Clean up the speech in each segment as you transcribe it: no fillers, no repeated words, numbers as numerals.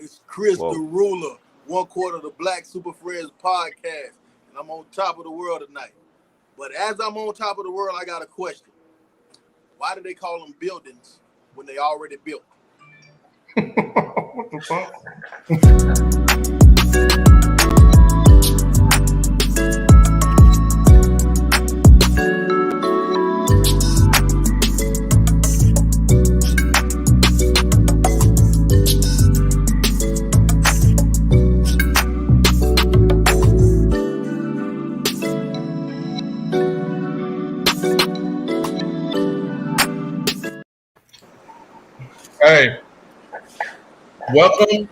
It's Chris the Ruler, 1/4 of the Black Super Friends podcast, and I'm on top of the world tonight. But as I'm on top of the world, I got a question. Why do they call them buildings when they already built? What the fuck? Hey, welcome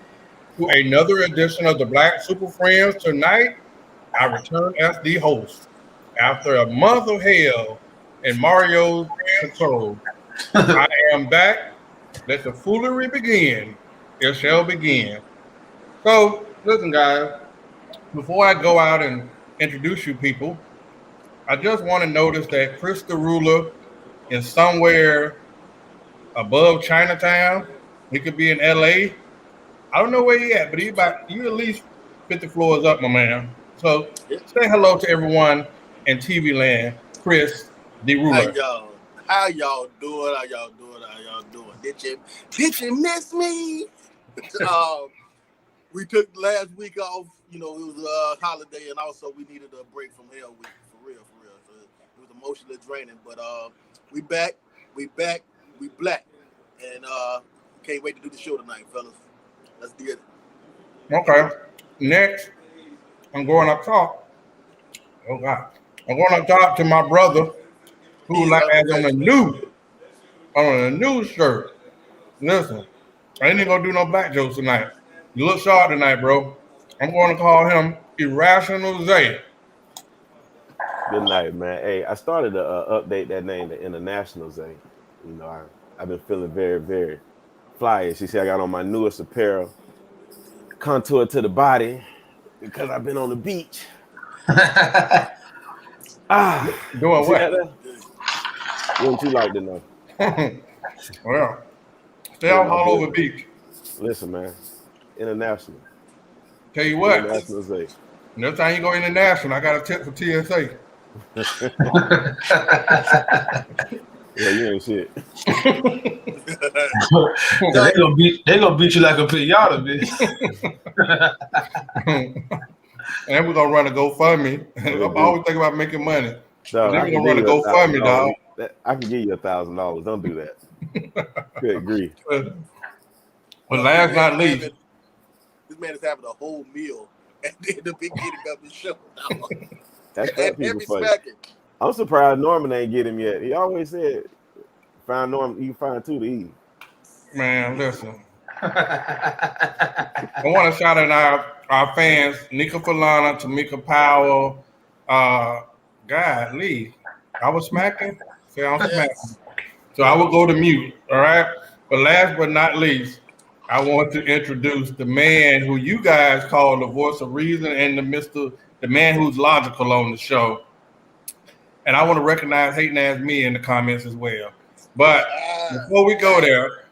to another edition of the Black Super Friends. Tonight, I return as the host. After a month of hell in Mario's control, I am back. Let the foolery begin. It shall begin. So, listen, guys, before I go out and introduce you people, I just want to notice that Chris the Ruler is somewhere above Chinatown. He could be in LA. I don't know where he at, but you at least 50 floors up, my man. So say hello to everyone in TV land. Chris the Ruler. How y'all doing? Did you miss me? We took last week off. You know, it was a holiday, and also we needed a break from hell week. For real. So it was emotionally draining. But we back, we black. And can't wait to do the show tonight, fellas. Let's get it. Okay. Next, I'm going up top. Oh God. I'm going up top to my brother who has on a new shirt. Listen, I ain't even gonna do no black jokes tonight. You look sharp tonight, bro. I'm going to call him Irrational Zay. Good night, man. Hey, I started to update that name to International Zay. You know, I've been feeling very, very fly. She said I got on my newest apparel, contour to the body, because I've been on the beach. Doing what? Wouldn't you like to know? Well, stay out all over the beach. Listen, man, international. Tell you what, International Zay. Next time you go international, I got a tip for TSA. Yeah, you ain't shit. They gonna beat you like a pinata, bitch. And we're gonna run a GoFundMe. I'm always thinking about making money. Dog, then we're gonna run a GoFundMe, dog. I can give you $1,000. Don't do that. Good grief. But last not least, this man is having a whole meal at the beginning of the show. That's fat people funny. I'm surprised Norman ain't get him yet. He always said, find Norman, you find two to eat. Man, listen. I want to shout out our fans, Nika Falana, Tamika Powell. God, Lee, I was smacking. See, I'm smacking. So I will go to mute, all right? But last but not least, I want to introduce the man who you guys call the voice of reason and the man who's logical on the show. And I want to recognize hating ass me in the comments as well. But before we go there,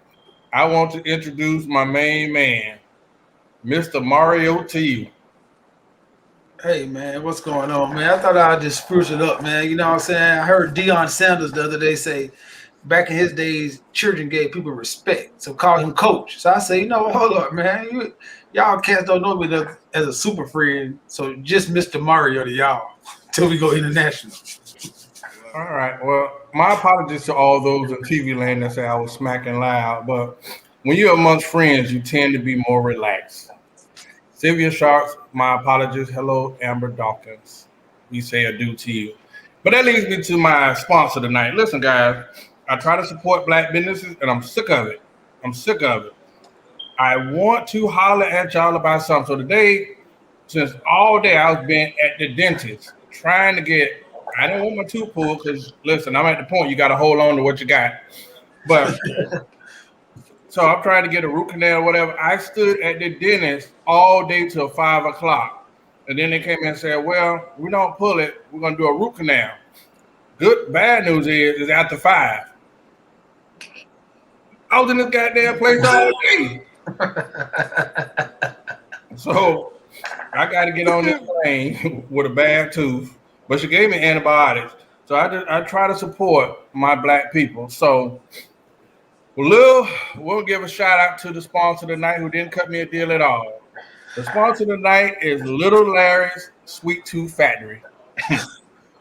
I want to introduce my main man, Mr. Mario T. Hey, man, what's going on, man? I thought I'd just spruce it up, man. You know what I'm saying? I heard Deion Sanders the other day say, back in his days, children gave people respect, so call him coach. So I say, you know, hold up, man. Y'all cats don't know me as a super friend, so just Mr. Mario to y'all till we go international. All right. Well, my apologies to all those in TV land that say I was smacking loud, but when you're amongst friends, you tend to be more relaxed. Sylvia Sharks, my apologies. Hello, Amber Dawkins. We say adieu to you. But that leads me to my sponsor tonight. Listen, guys, I try to support black businesses, and I'm sick of it. I want to holler at y'all about something. So today, since all day I've been at the dentist trying to get, I don't want my tooth pulled because, listen, I'm at the point you got to hold on to what you got. But so I'm trying to get a root canal or whatever. I stood at the dentist all day till 5 o'clock. And then they came in and said, well, we don't pull it. We're going to do a root canal. Bad news is after 5. I was in this goddamn place all day. So I got to get on this plane with a bad tooth, but she gave me antibiotics. So I try to support my black people. So we'll give a shout out to the sponsor tonight who didn't cut me a deal at all. The sponsor tonight is Little Larry's Sweet Tooth Factory.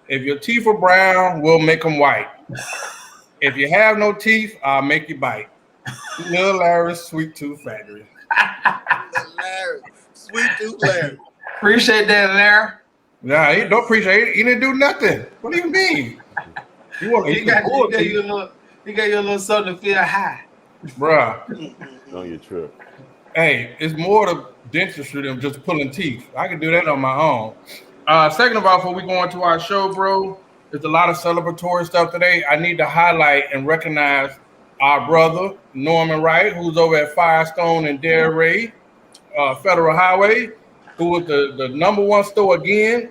If your teeth are brown, we'll make them white. If you have no teeth, I'll make you bite. Little Larry's Sweet Tooth Factory. Larry, Sweet Tooth Larry. Appreciate that, Larry. Nah, he don't appreciate it. He didn't do nothing. What do you mean? He got you a little something to feel high. Bruh. On your trip. Hey, it's more to dentistry than just pulling teeth. I can do that on my own. Second of all, before we go into our show, bro, there's a lot of celebratory stuff today. I need to highlight and recognize our brother, Norman Wright, who's over at Firestone and theyre, Federal Highway, who was the number one store again,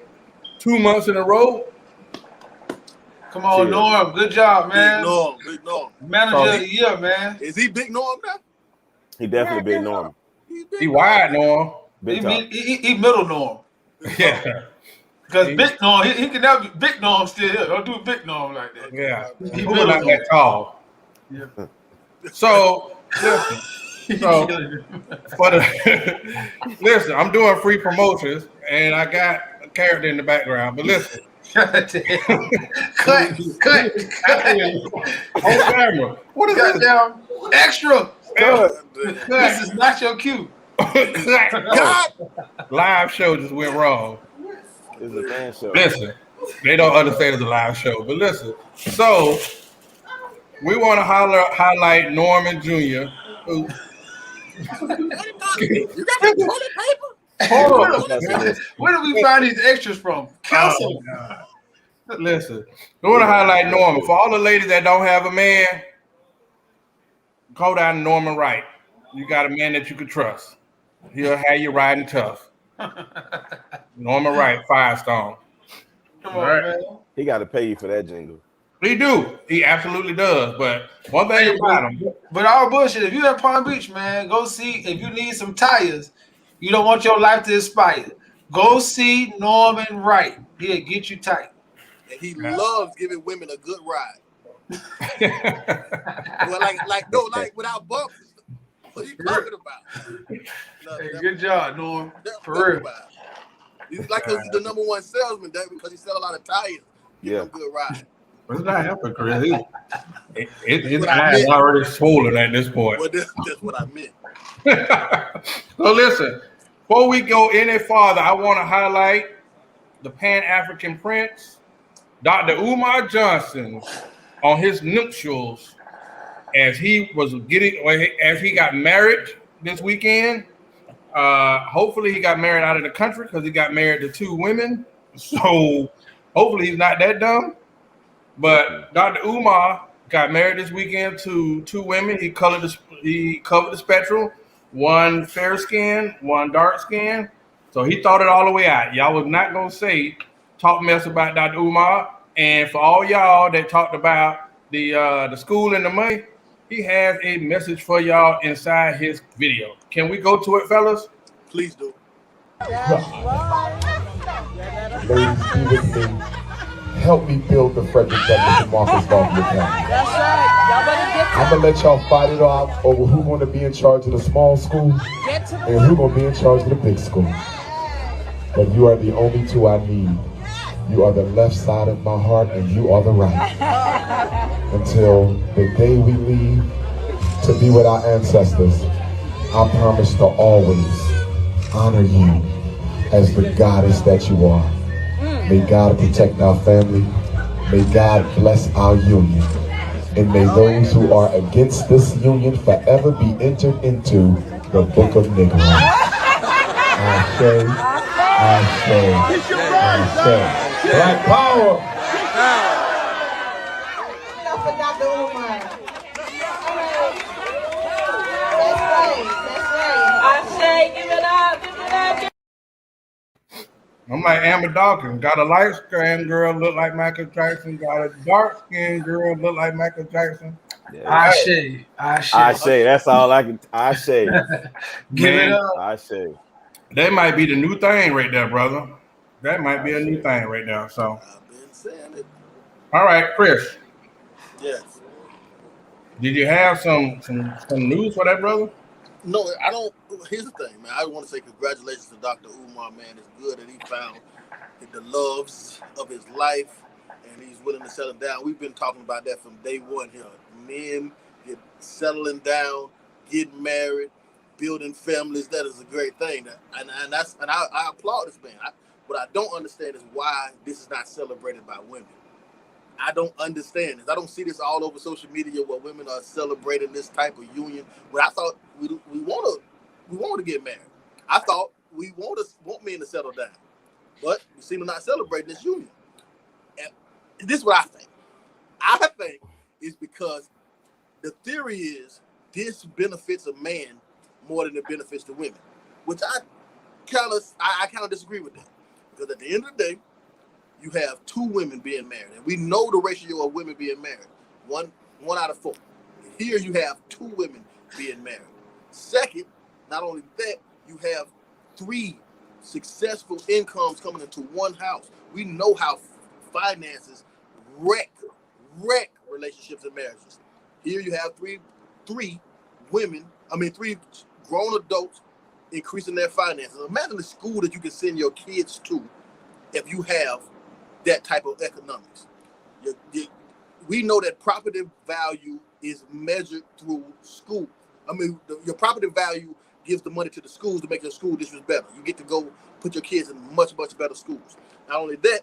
2 months in a row. Come on, Norm. Good job, man. Big Norm. Manager of the year, man. Is he Big Norm now? He definitely Big Norm. He wide Norm. He middle Norm. Yeah. Because Big Norm, he can never be Big Norm still here. Don't do Big Norm like that. Yeah. He Who not that tall. Yeah. So listen. So listen, I'm doing free promotions and I got a character in the background. But listen. cut. On camera. What is that? Down. Extra. Cut. This is not your cue. Live show just went wrong. It's a fan show. Listen, they don't understand it's a live show, but listen. So we want to highlight Norman Jr. Who, You got the toilet paper? hold on. Where do we find these extras from? Council. Listen, we want to highlight Norman. For all the ladies that don't have a man, go down to Norman Wright. You got a man that you can trust. He'll have you riding tough. Norman Wright, Firestone. Come on, man. He got to pay you for that jingle. He do. He absolutely does. But one thing about him. But all bullshit. If you at Palm Beach, man, go see. If you need some tires, you don't want your life to expire. Go see Norman Wright. He'll get you tight. And he loves giving women a good ride. Well, like without bumps. What are you talking about? Hey, good job, Norm. For real. He's like he's the number one salesman because he sell a lot of tires. Give him a good ride. But it's not happening, Chris. His eyes already swollen at this point. Well, that's what I meant. So listen, before we go any farther, I want to highlight the Pan-African Prince, Dr. Umar Johnson, on his nuptials as he got married this weekend. Hopefully he got married out of the country because he got married to 2 women. So hopefully he's not that dumb. But Dr. Umar got married this weekend to 2 women. He covered the spectrum, one fair skin, one dark skin. So he thought it all the way out. Y'all was not gonna talk mess about Dr. Umar. And for all y'all that talked about the school and the money, he has a message for y'all inside his video. Can we go to it, fellas? Please do. Ladies, be with me. Help me build the Frederick Douglass and Marcus Garvey Academy. That's right. Y'all better get to I'm gonna let y'all fight it out over who's gonna be in charge of the small school and who's gonna be in charge of the big school. But you are the only 2 I need. You are the left side of my heart and you are the right. Until the day we leave to be with our ancestors, I promise to always honor you as the goddess that you are. May God protect our family. May God bless our union. And may those who are against this union forever be entered into the book of Negro. Ashe, Ashe, Ashe. Black power. I'm like Amber Dawkins. Got a light-skinned girl look like Michael Jackson. Got a dark-skinned girl look like Michael Jackson. Ashe. That's all I can. Ashe. Give it up. Ashe. That might be the new thing right there, brother. That might be a new thing right now. So, I've been saying it. all right, Chris, Yes. did you have some news for that, brother? No, I don't. Here's the thing, man. I want to say congratulations to Dr. Umar, man. It's good that he found the loves of his life and he's willing to settle down. We've been talking about that from day one here. Men get settling down, getting married, building families. That is a great thing. And I applaud this man. What I don't understand is why this is not celebrated by women. I don't understand this. I don't see this all over social media where women are celebrating this type of union. But I thought we want to get married. I thought we want men to settle down. But we seem to not celebrate this union. And this is what I think. I think it's because the theory is this benefits a man more than it benefits the women, which I kind of disagree with that. Because at the end of the day, you have 2 women being married, and we know the ratio of women being married, one out of 4. Here you have 2 women being married. Second, not only that, you have 3 successful incomes coming into one house. We know how finances wreck relationships and marriages. Here you have three grown adults increasing their finances. Imagine the school that you can send your kids to if you have that type of economics. We know that property value is measured through school. I mean, your property value gives the money to the schools to make your school districts better. You get to go put your kids in much, much better schools. Not only that,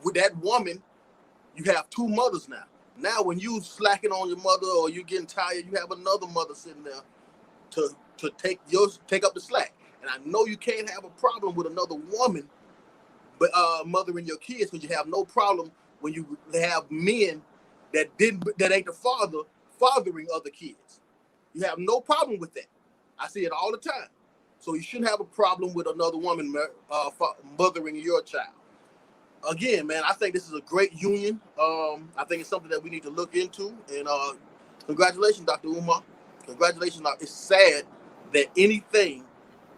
with that woman, you have 2 mothers now. Now, when you slacking on your mother or you're getting tired, you have another mother sitting there to take up the slack. And I know you can't have a problem with another woman, but mothering your kids, because you have no problem when you have men that ain't the father fathering other kids. You have no problem with that. I see it all the time. So you shouldn't have a problem with another woman mothering your child. Again, man, I think this is a great union. I think it's something that we need to look into. And congratulations, Dr. Umar. Congratulations. It's sad that anything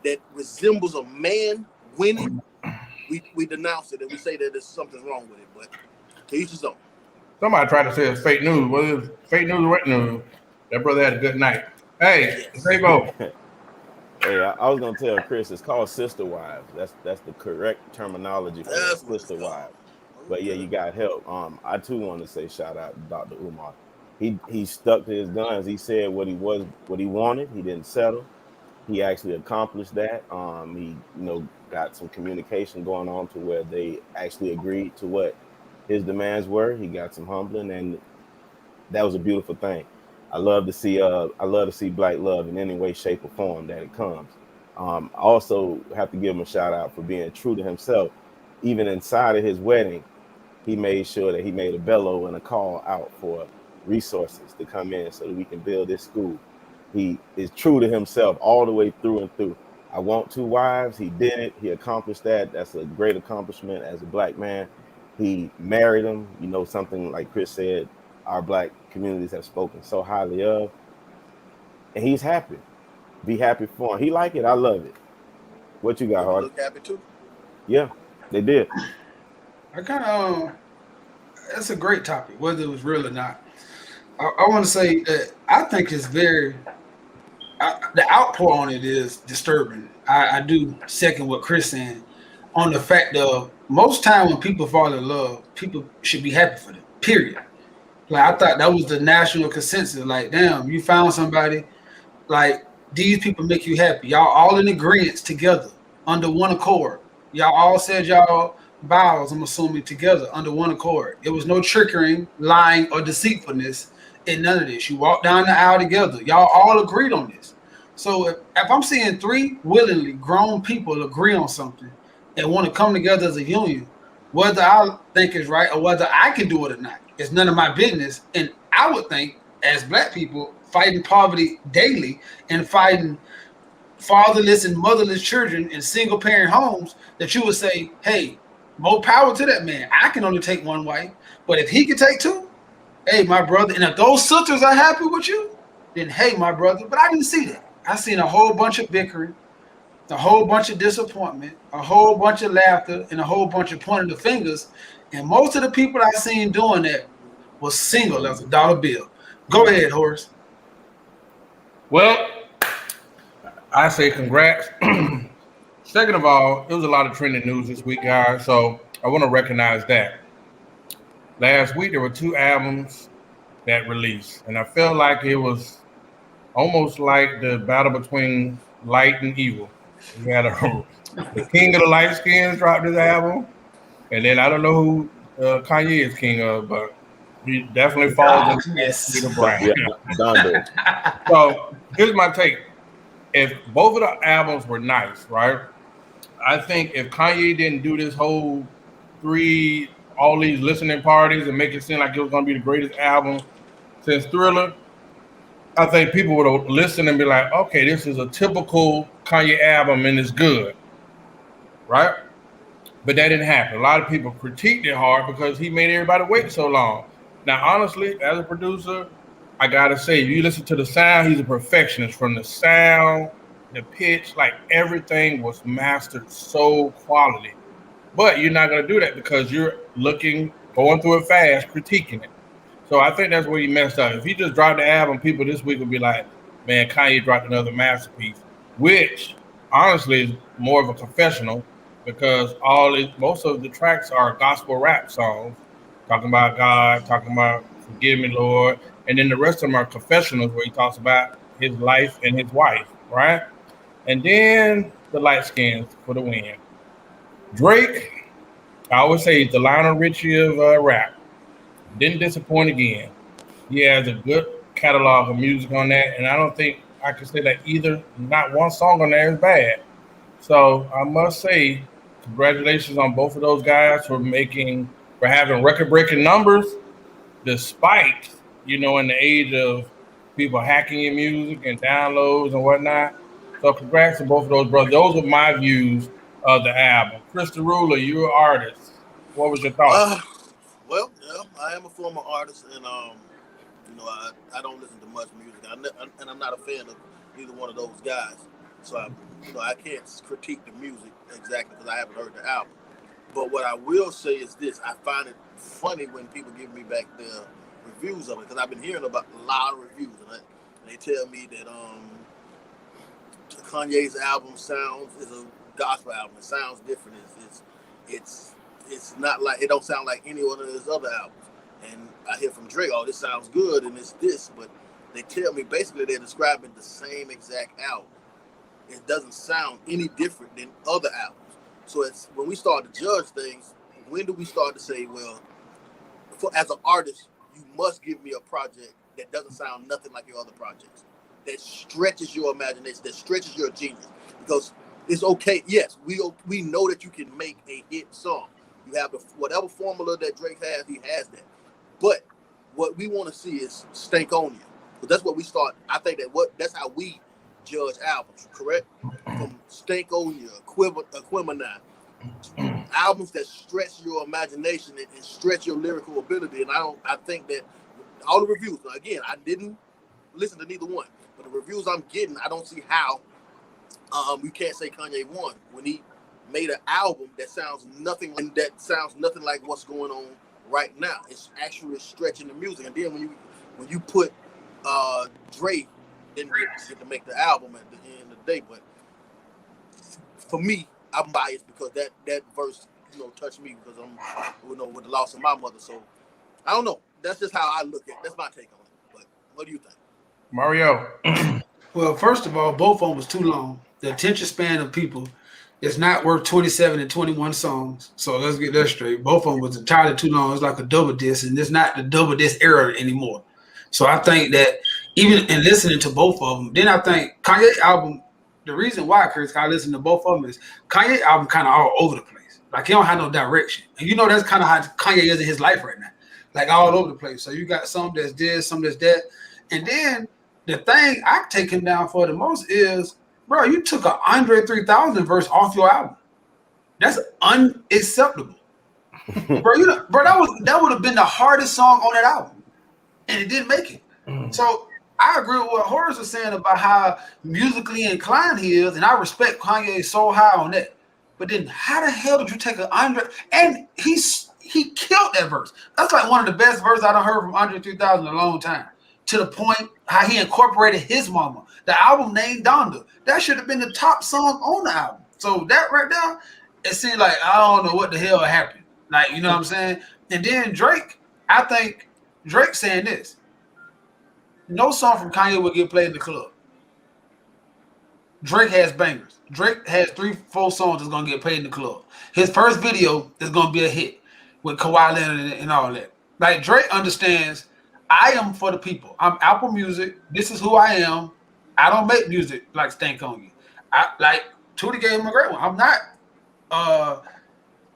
that resembles a man winning, we denounce it and we say that there's something wrong with it. But to each his own. Somebody tried to say it's fake news. What is fake news or what news? That brother had a good night. Hey, Zabo. Hey, I was gonna tell Chris it's called sister wives. That's the correct terminology for sister wives. But yeah, you got help. I too want to say shout out to Dr. Umar. He stuck to his guns. He said what he wanted. He didn't settle. He actually accomplished that. He got some communication going on to where they actually agreed to what his demands were. He got some humbling, and that was a beautiful thing. I love to see black love in any way, shape, or form that it comes. I also have to give him a shout out for being true to himself. Even inside of his wedding, he made sure that he made a bellow and a call out for resources to come in so that we can build this school. He is true to himself all the way through and through. I want 2 wives. He did it. He accomplished that. That's a great accomplishment as a black man. He married them. Something like Chris said, our black communities have spoken so highly of. And he's happy. Be happy for him. He like it. I love it. What you got, Hardy? Look happy too. Yeah, they did. I kind of, that's a great topic, whether it was real or not. I want to say that I think it's the outpour on it is disturbing. I do second what Chris saying on the fact of most time when people fall in love, people should be happy for them, period. Like, I thought that was the national consensus. Like, damn, you found somebody, like, these people make you happy. Y'all all in agreement together under one accord. Y'all all said y'all vows, I'm assuming, together under one accord. There was no trickery, lying, or deceitfulness in none of this. You walked down the aisle together. Y'all all agreed on this. So if I'm seeing 3 willingly grown people agree on something and want to come together as a union, whether I think it's right or whether I can do it or not, it's none of my business. And I would think, as black people fighting poverty daily and fighting fatherless and motherless children in single parent homes, that you would say, hey, more power to that man. I can only take 1 wife, but if he can take 2, hey, my brother. And if those sisters are happy with you, then hey, my brother. But I didn't see that. I seen a whole bunch of bickering, a whole bunch of disappointment, a whole bunch of laughter, and a whole bunch of pointing the fingers. And most of the people I seen doing that was single as a dollar bill. Go ahead, Horace. Well, I say congrats. Second of all, it was a lot of trending news this week, guys. So I want to recognize that. Last week there were 2 albums that released, and I felt like it was almost like the battle between light and evil. We had the king of the light skins dropped his album, and then I don't know who Kanye is king of, but he definitely falls into the brand. Yeah, So here's my take. If both of the albums were nice, right? I think if Kanye didn't do this whole all these listening parties and make it seem like it was going to be the greatest album since Thriller, I think people would listen and be like, okay, this is a typical Kanye album and it's good, right? But that didn't happen. A lot of people critiqued it hard because he made everybody wait so long. Now, honestly, as a producer, I got to say, if you listen to the sound, he's a perfectionist. From the sound, the pitch, like everything was mastered so quality. But you're not going to do that because you're going through it fast, critiquing it. So I think that's where he messed up. If he just dropped the album, people this week would be like, man, Kanye dropped another masterpiece, which honestly is more of a confessional because most of the tracks are gospel rap songs, talking about God, talking about forgive me, Lord. And then the rest of them are confessionals where he talks about his life and his wife, right? And then the light skins for the win. Drake, I always say he's the Lionel Richie of rap. Didn't disappoint again. He has a good catalog of music on that, and I don't think I can say that not one song on there is bad. So I must say, congratulations on both of those guys for having record-breaking numbers, despite, in the age of people hacking your music and downloads and whatnot. So congrats to both of those brothers. Those are my views of the album. Chris the Ruler, you're an artist. What was your thoughts? Well, yeah, I am a former artist, and I don't listen to much music, and I'm not a fan of either one of those guys. So I can't critique the music exactly because I haven't heard the album. But what I will say is this: I find it funny when people give me back their reviews of it because I've been hearing about a lot of reviews, and they tell me that Kanye's album is a gospel album. It sounds different. It's not like it don't sound like any one of his other albums. And I hear from Drake, oh, this sounds good and it's this, but they tell me basically they're describing the same exact album. It doesn't sound any different than other albums. So it's when we start to judge things, when do we start to say, well, as an artist, you must give me a project that doesn't sound nothing like your other projects, that stretches your imagination, that stretches your genius. Because it's okay. Yes, we know that you can make a hit song. You have whatever formula that Drake has, he has that. But what we want to see is Stankonia. Because that's what we start. I think that's how we judge albums, correct? From Stankonia, Aquemini, albums that stretch your imagination and stretch your lyrical ability. And I think that all the reviews, again, I didn't listen to neither one, but the reviews I'm getting, I don't see how you can't say Kanye won when he made an album that sounds nothing like what's going on right now. It's actually stretching the music. And then when you put Drake, didn't get to make the album at the end of the day. But for me, I'm biased because that verse touched me because I'm with the loss of my mother. So I don't know. That's just how I look at it. That's my take on it. But what do you think? Mario. Well, first of all, both of them was too long. The attention span of people is not worth 27 and 21 songs. So let's get that straight. Both of them was entirely too long. It's like a double disc, and it's not the double disc era anymore. So I think that even in listening to both of them, then I think Kanye album, the reason why, Chris, I listen to both of them is Kanye album kind of all over the place. Like he don't have no direction. And that's kind of how Kanye is in his life right now. Like all over the place. So you got some that's this, some that's that. And then the thing I take him down for the most is, bro, you took a Andre 3000 verse off your album. That's unacceptable. Bro, that would have been the hardest song on that album. And it didn't make it. So I agree with what Horace was saying about how musically inclined he is, and I respect Kanye so high on that. But then, how the hell did you take an Andre? And he killed that verse. That's like one of the best verses I done heard from Andre 3000 in a long time. To the point how he incorporated his mama. The album named Donda. That should have been the top song on the album. So that right there, it seemed like I don't know what the hell happened. Like, you know what I'm saying? And then Drake, I think Drake saying this. No song from Kanye will get played in the club. Drake has bangers. Drake has 3-4 songs that's gonna get played in the club. His first video is gonna be a hit with Kawhi Leonard and all that. Like Drake understands, I am for the people. I'm Apple Music. This is who I am. I don't make music like Stank on You. I like Tootie gave him a great one. I'm not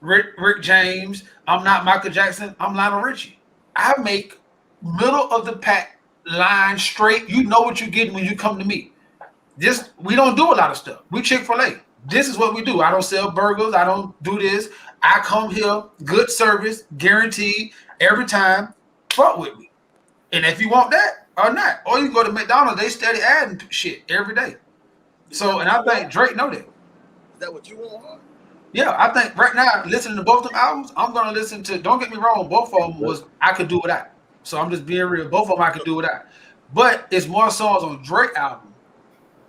Rick James. I'm not Michael Jackson. I'm Lionel Richie. I make middle of the pack line straight. You know what you're getting when you come to me. We don't do a lot of stuff. We Chick-fil-A. This is what we do. I don't sell burgers. I don't do this. I come here, good service, guaranteed every time. Fuck with me. And if you want that or not, or you go to McDonald's, they steady adding shit every day. So, and I think Drake know that. Is that what you want? Yeah, I think right now, listening to both of them albums, I'm gonna listen to. Don't get me wrong, both of them was I could do without. So I'm just being real. Both of them I could do without. But it's more songs on Drake album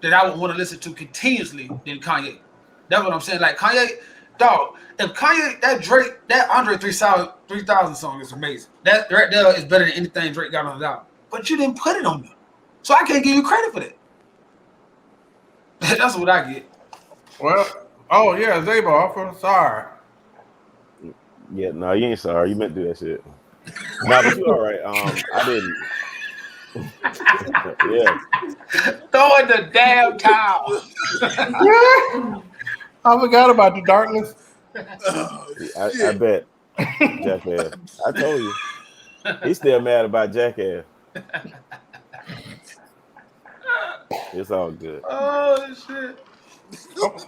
that I would want to listen to continuously than Kanye. That's what I'm saying. Like Kanye, dog. If Kanye, that Drake, that Andre 3000 song is amazing. That right there is better than anything Drake got on his album. But you didn't put it on there, so I can't give you credit for that. That's what I get. Well, oh yeah, Zabo, I'm sorry. Yeah, no, you ain't sorry. You meant to do that shit. No, but you all right. I didn't. Yeah. Throw in the damn towel. I forgot about the darkness. I bet. Jackass. I told you. He's still mad about Jackass. It's all good. Oh shit.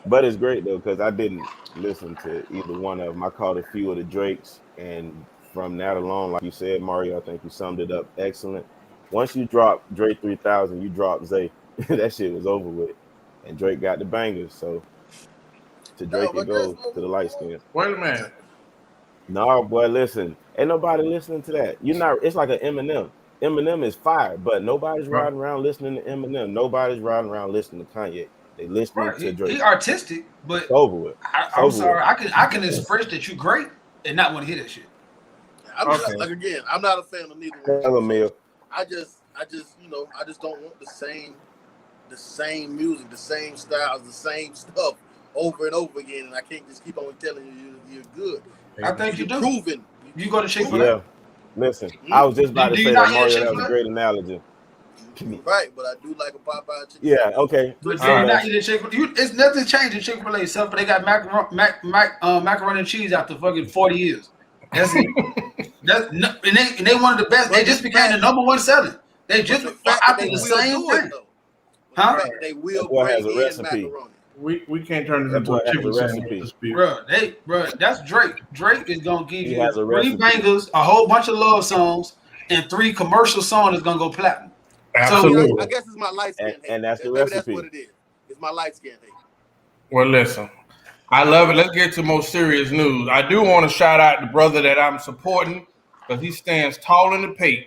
But it's great though, because I didn't listen to either one of them. I caught a few of the Drakes, and from that alone, like you said, Mario, I think you summed it up excellent. Once you drop Drake 3000, you drop Zay. That shit was over with. And Drake got the bangers, so to Drake it goes, to the light skin. Wait a minute. No, boy, listen. Ain't nobody listening to that. It's like an Eminem. Eminem is fire, but nobody's riding around listening to Eminem. Nobody's riding around listening to Kanye. They listening to Drake. He artistic, but it's over with. I'm sorry. I can express that you great and not want to hear that shit. I'm not a fan of neither one. I just don't want the same music, the same styles, the same stuff over and over again, and I can't just keep on telling you you're good. I think you do. Proven. You go to Chick-fil-A. Yeah. Listen, I was just about to say that, Mario. That was a great analogy. Right, but I do like a Popeye chicken. Yeah, okay. But you're not eating Chick-fil-A. It's nothing changed in Chick-fil-A except for they got macaroni and cheese after fucking 40 years. That's it. And they one of the best. They just became the number one selling. They just after the same thing. Huh? They will bring in macaroni. We can't turn this into a chicken recipe. Bro, that's Drake. Drake is gonna give you 3 bangers, a whole bunch of love songs, and 3 commercial songs that's gonna go platinum. Absolutely. So I guess it's my light skin hate. And that's the recipe. That's what it is. It's my light skin hate. Well, listen, I love it. Let's get to more serious news. I do want to shout out the brother that I'm supporting because he stands tall in the paint.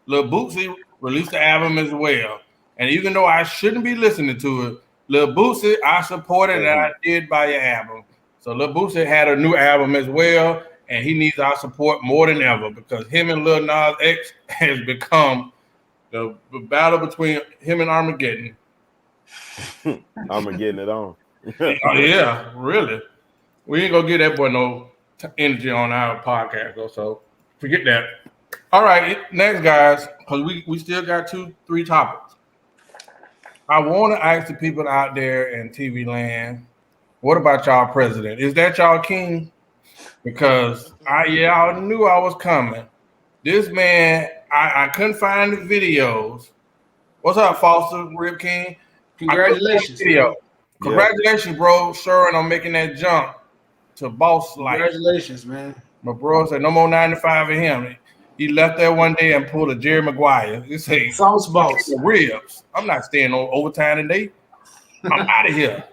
Lil Bootsy released the album as well. And even though I shouldn't be listening to it, Lil Bootsy, I supported and I did buy your album. So Lil Bootsy had a new album as well, and he needs our support more than ever because him and Lil Nas X has become the battle between him and Armageddon. Armageddon it on. Yeah, really. We ain't gonna give that boy no energy on our podcast, though, so forget that. All right, next, guys, because we still got 2-3 topics. I want to ask the people out there in TV land, what about y'all president? Is that y'all king? Because I knew I was coming. This man, I couldn't find the videos. What's up, Foster, Rip King? Congratulations. Congratulations, bro. Sure, on making that jump to boss life. Congratulations, man. My bro said no more 9 to 5 of him. He left there one day and pulled a Jerry Maguire. He said, Sauce boss. ribs. I'm not staying on overtime today. I'm out of here.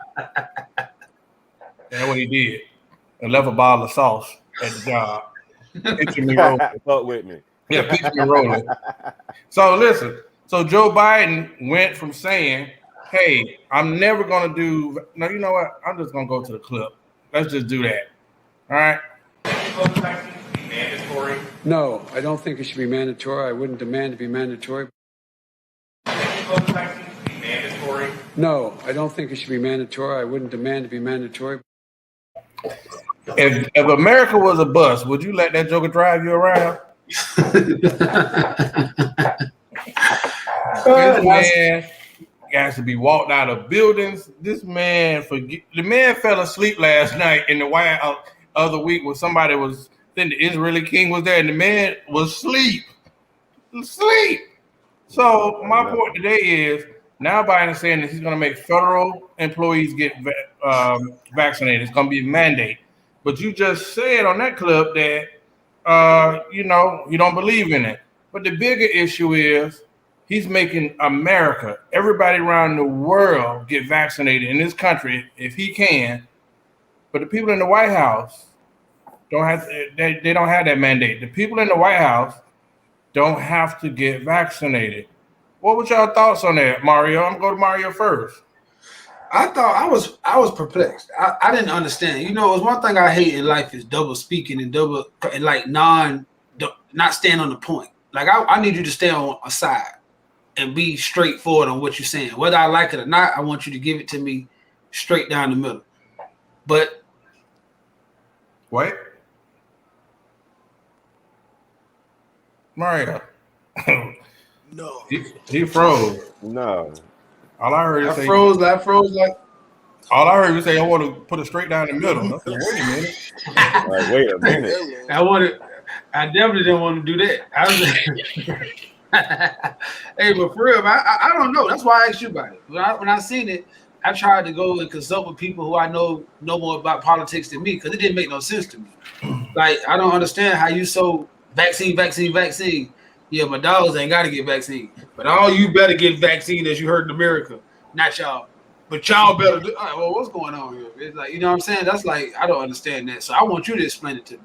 That's what he did. And left a bottle of sauce at the job. Picture me rolling. Fuck with me. Yeah, picture me rolling. So listen. So Joe Biden went from saying, hey, I'm never going to do. No, you know what? I'm just going to go to the clip. Let's just do that. All right. Mandatory. No, I don't think it should be mandatory. I wouldn't demand to be mandatory. Mandatory. No, I don't think it should be mandatory. I wouldn't demand to be mandatory. If America was a bus, would you let that joker drive you around? This man has to be walked out of buildings. This man the man fell asleep last night in the White House other week when somebody was. Then the Israeli king was there, and the man was asleep. So my point today is now Biden is saying that he's going to make federal employees get vaccinated. It's going to be a mandate. But you just said on that clip that you don't believe in it. But the bigger issue is he's making America, everybody around the world, get vaccinated in this country if he can. But the people in the White House don't have they don't have that mandate. The people in the White House don't have to get vaccinated. What was y'all thoughts on that, Mario? I'm gonna go to Mario first. I thought I was perplexed. I didn't understand. You know, it was one thing I hate in life is double speaking and not staying on the point. Like I need you to stay on a side and be straightforward on what you're saying. Whether I like it or not, I want you to give it to me straight down the middle. But wait. Mario. No. He froze. No. All I heard I froze like. All I heard you say, I want to put it straight down the middle. I said, wait a minute. I definitely didn't want to do that. Hey, but for real, I don't know. That's why I asked you about it. When I seen it, I tried to go and consult with people who I know more about politics than me because it didn't make no sense to me. Like, I don't understand how you so vaccine. Yeah, my dogs ain't got to get vaccine. But all you better get vaccine as you heard in America. Not y'all. But y'all better do. Right, well, what's going on here? It's like, you know what I'm saying? That's like, I don't understand that. So I want you to explain it to me.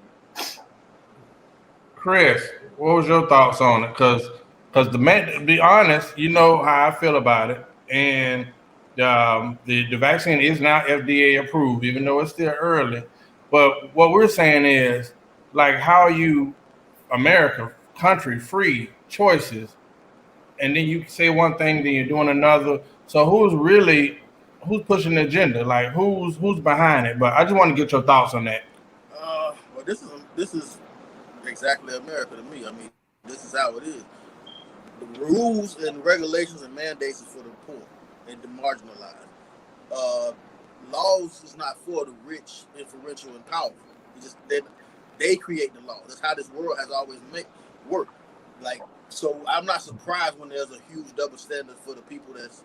Chris, what was your thoughts on it? Because to be honest, you know how I feel about it. And the vaccine is not FDA approved, even though it's still early. But what we're saying is, like, how you, America, country, free choices, and then you say one thing, then you're doing another. So who's pushing the agenda? Like, who's behind it? But I just want to get your thoughts on that. Well, this is exactly America to me. I mean, this is how it is. The rules and regulations and mandates is for the poor and the marginalized. Laws is not for the rich, influential, and powerful. It's just they create the law. That's how this world has always work. Like, so I'm not surprised when there's a huge double standard for the people that's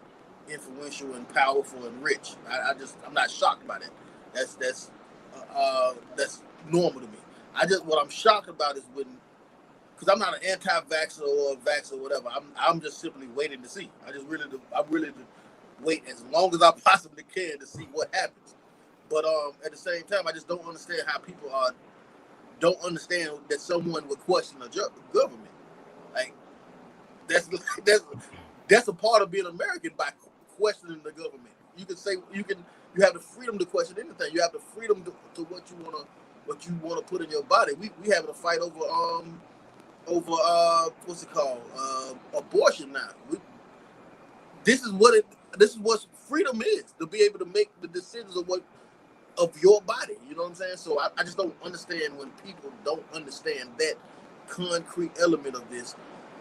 influential and powerful and rich. I'm not shocked by that. That's normal to me. What I'm shocked about is because I'm not an anti-vaxxer or a vaxxer or whatever. I'm just simply waiting to see. I'm really wait as long as I possibly can to see what happens. But at the same time, I just don't understand how people don't understand that someone would question a government. Like that's a part of being American by questioning the government. You have the freedom to question anything. You have the freedom to what you wanna put in your body. We having a fight over what's it called? Abortion now. This is what freedom is, to be able to make the decisions of your body. You know what I'm saying? So I just don't understand when people don't understand that concrete element of this.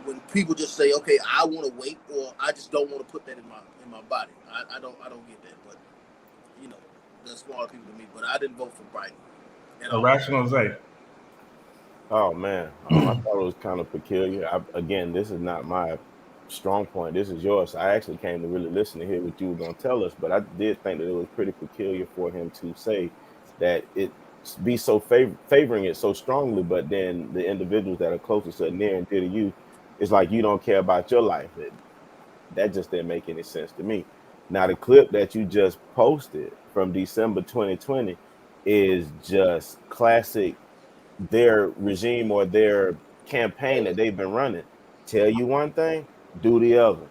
When people just say, okay, I want to wait, or I just don't want to put that in my body. I don't get that. But you know, they're smaller people than me. But I didn't vote for Biden. Rationalization. Oh man, I thought it was kind of peculiar. Again, this is not my strong point. This is yours. I actually came to really listen to hear what you were going to tell us, but I did think that it was pretty peculiar for him to say that it be so favoring it so strongly, but then the individuals that are closest and near and dear to you, it's like you don't care about your life. That just didn't make any sense to me. Now, the clip that you just posted from December 2020 is just classic their regime or their campaign that they've been running. Tell you one thing, do the other.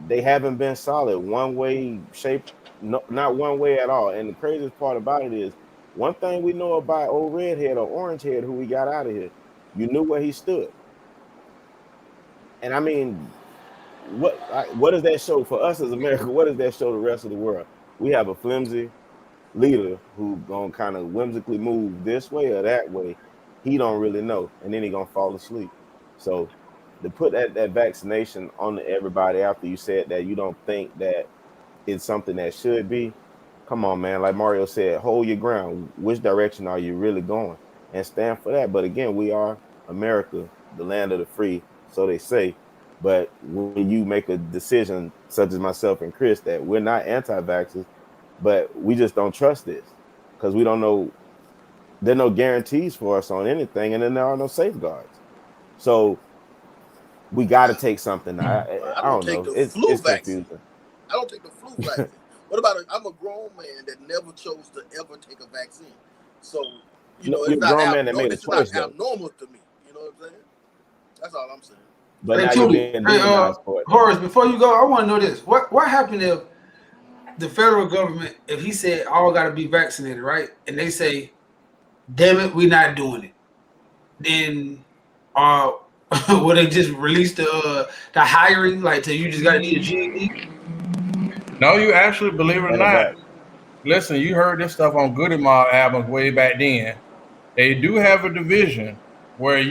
They haven't been solid one way shape, no, not one way at all. And the craziest part about it is one thing we know about old redhead or orange head who we got out of here, you knew where he stood. And I mean, what does that show for us as America? What does that show the rest of the world? We have a flimsy leader who gonna kind of whimsically move this way or that way. He don't really know, and then he gonna fall asleep. So to put that vaccination on everybody after you said that you don't think that it's something that should be, come on, man. Like Mario said, hold your ground. Which direction are you really going? And stand for that. But again, we are America, the land of the free, so they say. But when you make a decision, such as myself and Chris, that we're not anti-vaxxers, but we just don't trust this because we don't know. There are no guarantees for us on anything, and then there are no safeguards. So we got to take something. I don't know. It's confusing. I don't take the flu vaccine. What about I'm a grown man that never chose to ever take a vaccine. So you're a grown man that made a choice. It's not abnormal to me. You know what I'm saying? That's all I'm saying. But now you're being demonized for it. Horace, before you go, I want to know this: what happened if the federal government, if he said all got to be vaccinated, right? And they say, damn it, we're not doing it. Then will they just release the hiring, like till you just got to need a GED? No, you actually, believe it or not, listen, you heard this stuff on Goody Mob albums way back then. They do have a division where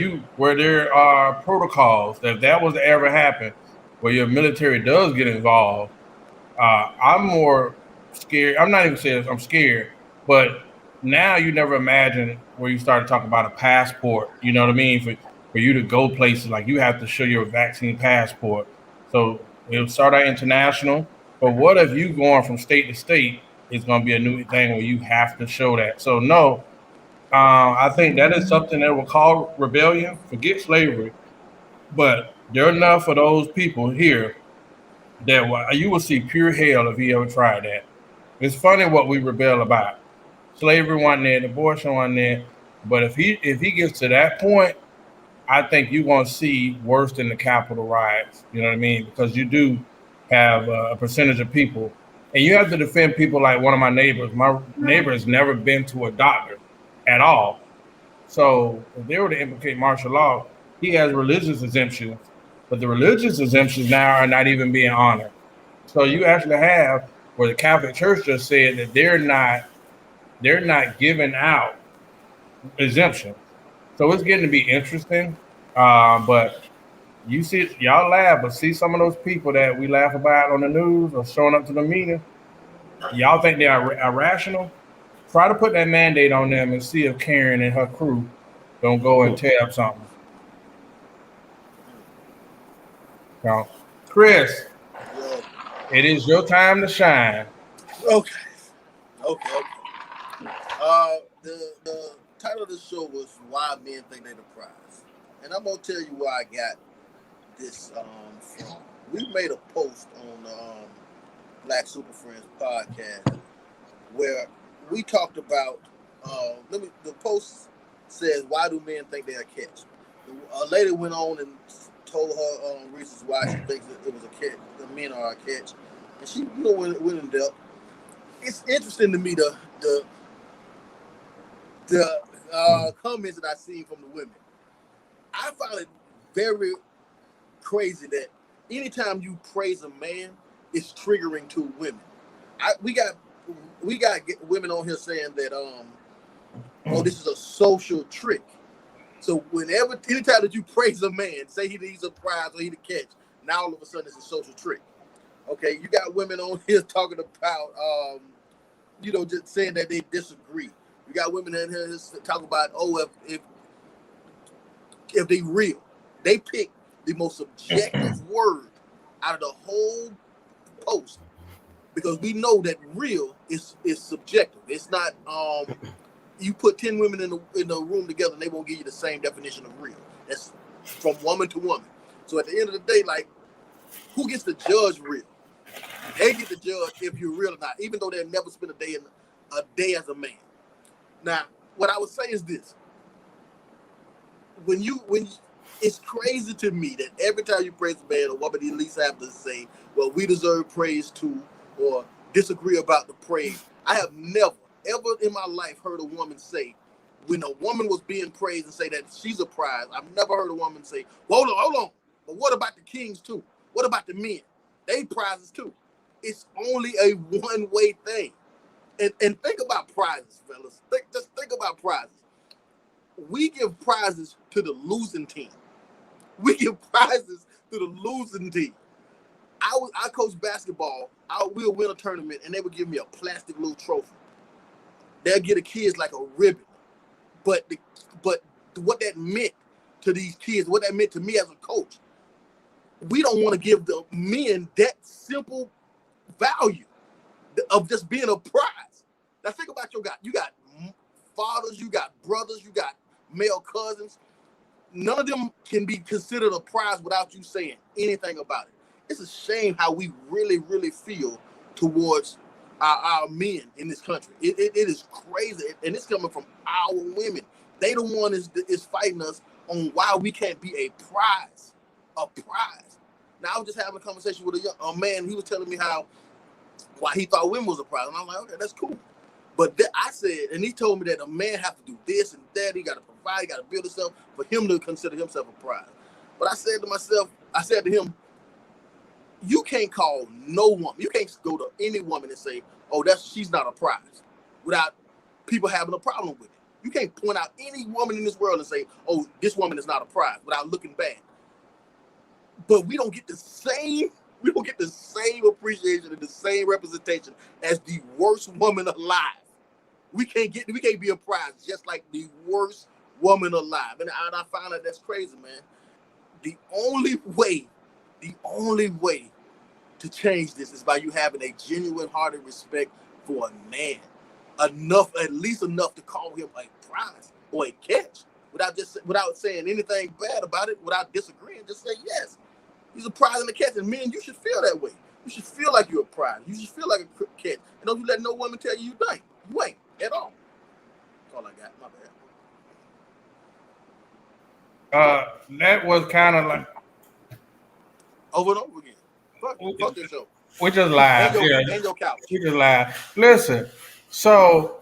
there are protocols that was to ever happen, where your military does get involved. I'm more scared. I'm not even saying I'm scared, but now you never imagine where you start to talk about a passport. You know what I mean? For you to go places, like you have to show your vaccine passport. So it'll start out international. But what if you going from state to state is going to be a new thing where you have to show that? So no, I think that is something that will call rebellion. Forget slavery, but there are enough of those people here that you will see pure hell if he ever tried that. It's funny what we rebel about. Slavery wasn't there, abortion wasn't there, but if he gets to that point, I think you're going to see worse than the Capitol riots. You know what I mean? Because you do have a percentage of people, and you have to defend people like one of my neighbors. My neighbor has never been to a doctor at all. So if they were to implicate martial law, he has religious exemptions, but the religious exemptions now are not even being honored. So you actually have where the Catholic Church just said that they're not giving out exemptions. So it's getting to be interesting. But you see, y'all laugh, but see some of those people that we laugh about on the news or showing up to the meeting, y'all think they are irrational? Try to put that mandate on them and see if Karen and her crew don't go and tear up something. So, Chris, it is your time to shine. Okay. The title of the show was "Why Men Think They're the Prize," and I'm gonna tell you where I got this from. We made a post on the Black Super Friends podcast where we talked about. The post says, "Why do men think they are catch?" A lady went on and told her reasons why she thinks that it was a catch. The men are a catch, and she went in depth. It's interesting to me the comments that I see from the women. I find it very crazy that anytime you praise a man, it's triggering to women. We got women on here saying that this is a social trick. So anytime that you praise a man, say he's a prize or he's a catch, now all of a sudden it's a social trick. Okay, you got women on here talking about just saying that they disagree. You got women in here talking about if they real, they pick the most subjective word out of the whole post because we know that real is subjective. It's not you put 10 women in the room together, and they won't give you the same definition of real. That's from woman to woman. So at the end of the day, like, who gets to judge real? They get to judge if you're real or not, even though they'll never spend a day as a man. Now, what I would say is this: when it's crazy to me that every time you praise a man, a woman at least have to say, "Well, we deserve praise too," or disagree about the praise. I have never, ever in my life heard a woman say, when a woman was being praised, and say that she's a prize. I've never heard a woman say, well, hold on. But what about the kings too? What about the men? They prizes too. It's only a one-way thing. And think about prizes, fellas. Just think about prizes. We give prizes to the losing team. We give prizes to the losing team. I coach basketball. We'll win a tournament, and they would give me a plastic little trophy. They'll get the kids like a ribbon. But what that meant to these kids, what that meant to me as a coach, we don't want to give the men that simple value of just being a prize. Now think about you got fathers, you got brothers, you got male cousins. None of them can be considered a prize without you saying anything about it. It's a shame how we really, really feel towards our men in this country. It is crazy, and it's coming from our women. They the one is fighting us on why we can't be a prize. A prize. Now I was just having a conversation with a man. He was telling me why he thought women was a prize, and I'm like, okay, that's cool. But I said, and he told me that a man have to do this and that. He got to provide, he got to build himself for him to consider himself a prize. But I said to him, you can't call no woman. You can't go to any woman and say, oh, she's not a prize, without people having a problem with it. You can't point out any woman in this world and say, oh, this woman is not a prize, without looking bad. But we don't get the same appreciation and the same representation as the worst woman alive. We can't be a prize just like the worst woman alive. And I find that that's crazy, man. The only way to change this is by you having a genuine hearted respect for a man. At least enough to call him a prize or a catch without saying anything bad about it, without disagreeing. Just say, yes, he's a prize and a catch. And men, you should feel that way. You should feel like you're a prize. You should feel like a catch. And don't you let no woman tell you you ain't. You ain't at all. That's all I got. My bad. That was kind of like over and over again. Fuck this show. We just lied. And your couch. We just lied. Listen, so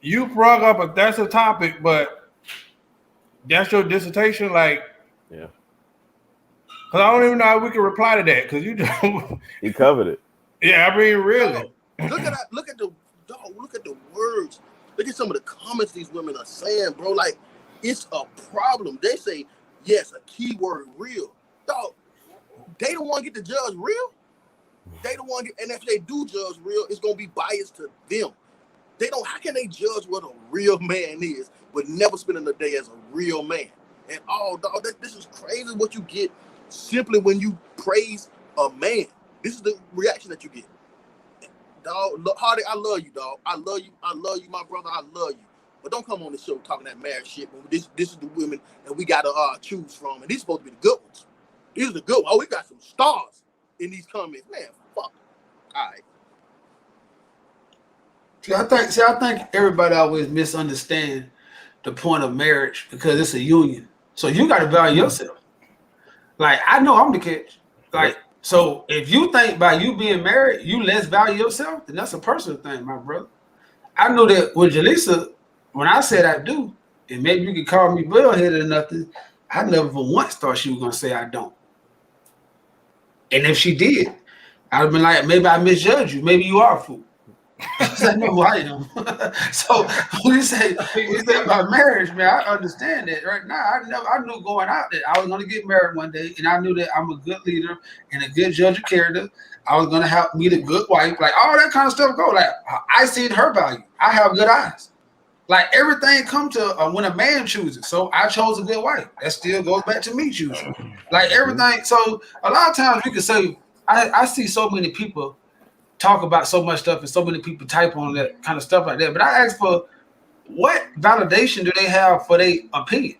you brought up that's a topic, but that's your dissertation, like, yeah. Because I don't even know how we can reply to that. Because you don't. He covered it. Yeah, I mean, really. Look at that. Look at the words. Look at some of the comments these women are saying, bro. Like, it's a problem. They say, yes, a keyword, real. Dog, they don't want to get to judge real. They don't want to get, and if they do judge real, it's gonna be biased to them. They don't. How can they judge what a real man is, but never spending a day as a real man? And dog, this is crazy what you get simply when you praise a man. This is the reaction that you get. Dog, Hardy, I love you, dog. I love you, my brother. I love you. But don't come on the show talking that marriage shit. This is the women that we gotta choose from, and these supposed to be the good ones. These are the good ones. Oh, we got some stars in these comments, man. Fuck. All right. See, I think everybody always misunderstand the point of marriage because it's a union. So you got to value yourself. Like, I know I'm the catch. Like, so if you think by you being married, you less value yourself, then that's a personal thing, my brother. I know that with Jaleesa, when I said I do, and maybe you could call me bell-headed or nothing, I never for once thought she was going to say I don't. And if she did, I'd have been like, maybe I misjudged you. Maybe you are a fool. I said, no, I am. So when you say about marriage, man, I understand that right now. I knew going out that I was going to get married one day, and I knew that I'm a good leader and a good judge of character. I was going to help meet a good wife, like all that kind of stuff go. Like, I see her value. I have good eyes. Like, everything come to when a man chooses. So I chose a good wife. That still goes back to me choosing. Like, everything. So a lot of times we can say, I see so many people talk about so much stuff and so many people type on that kind of stuff like that. But I ask for what validation do they have for their opinion?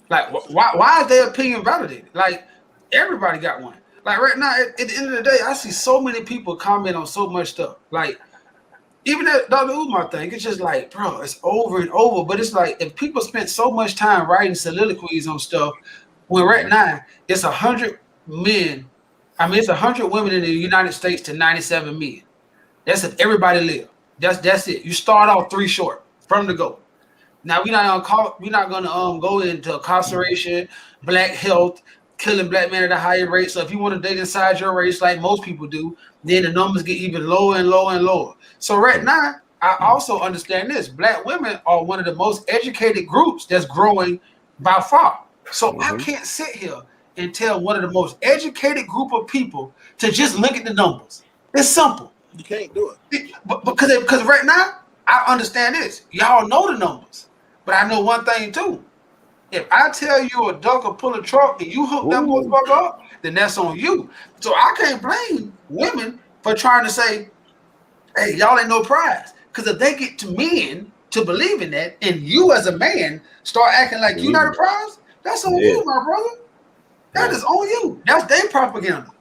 Like, why is their opinion validated? Like, everybody got one. Like right now, at the end of the day, I see so many people comment on so much stuff. Like, even that Dr. Umar thing, it's just like, bro, it's over and over. But it's like, if people spent so much time writing soliloquies on stuff, when right now it's 100 men. I mean, it's 100 women in the United States to 97 men. That's if everybody live. That's it. You start off 3 short from the go. Now we're not gonna go into incarceration, black health, killing black men at a higher rate. So if you want to date inside your race, like most people do, then the numbers get even lower and lower and lower. So right now, I also understand this: black women are one of the most educated groups that's growing by far. So I can't sit here and tell one of the most educated group of people to just look at the numbers. It's simple. You can't do it. Because right now, I understand this. Y'all know the numbers. But I know one thing too. If I tell you a duck will pull a truck and you hook that motherfucker up, then that's on you. So I can't blame women for trying to say, hey, y'all ain't no prize. Because if they get to men to believe in that, and you as a man start acting like you're not a prize, that's on you, my brother. That is on you. That's their propaganda.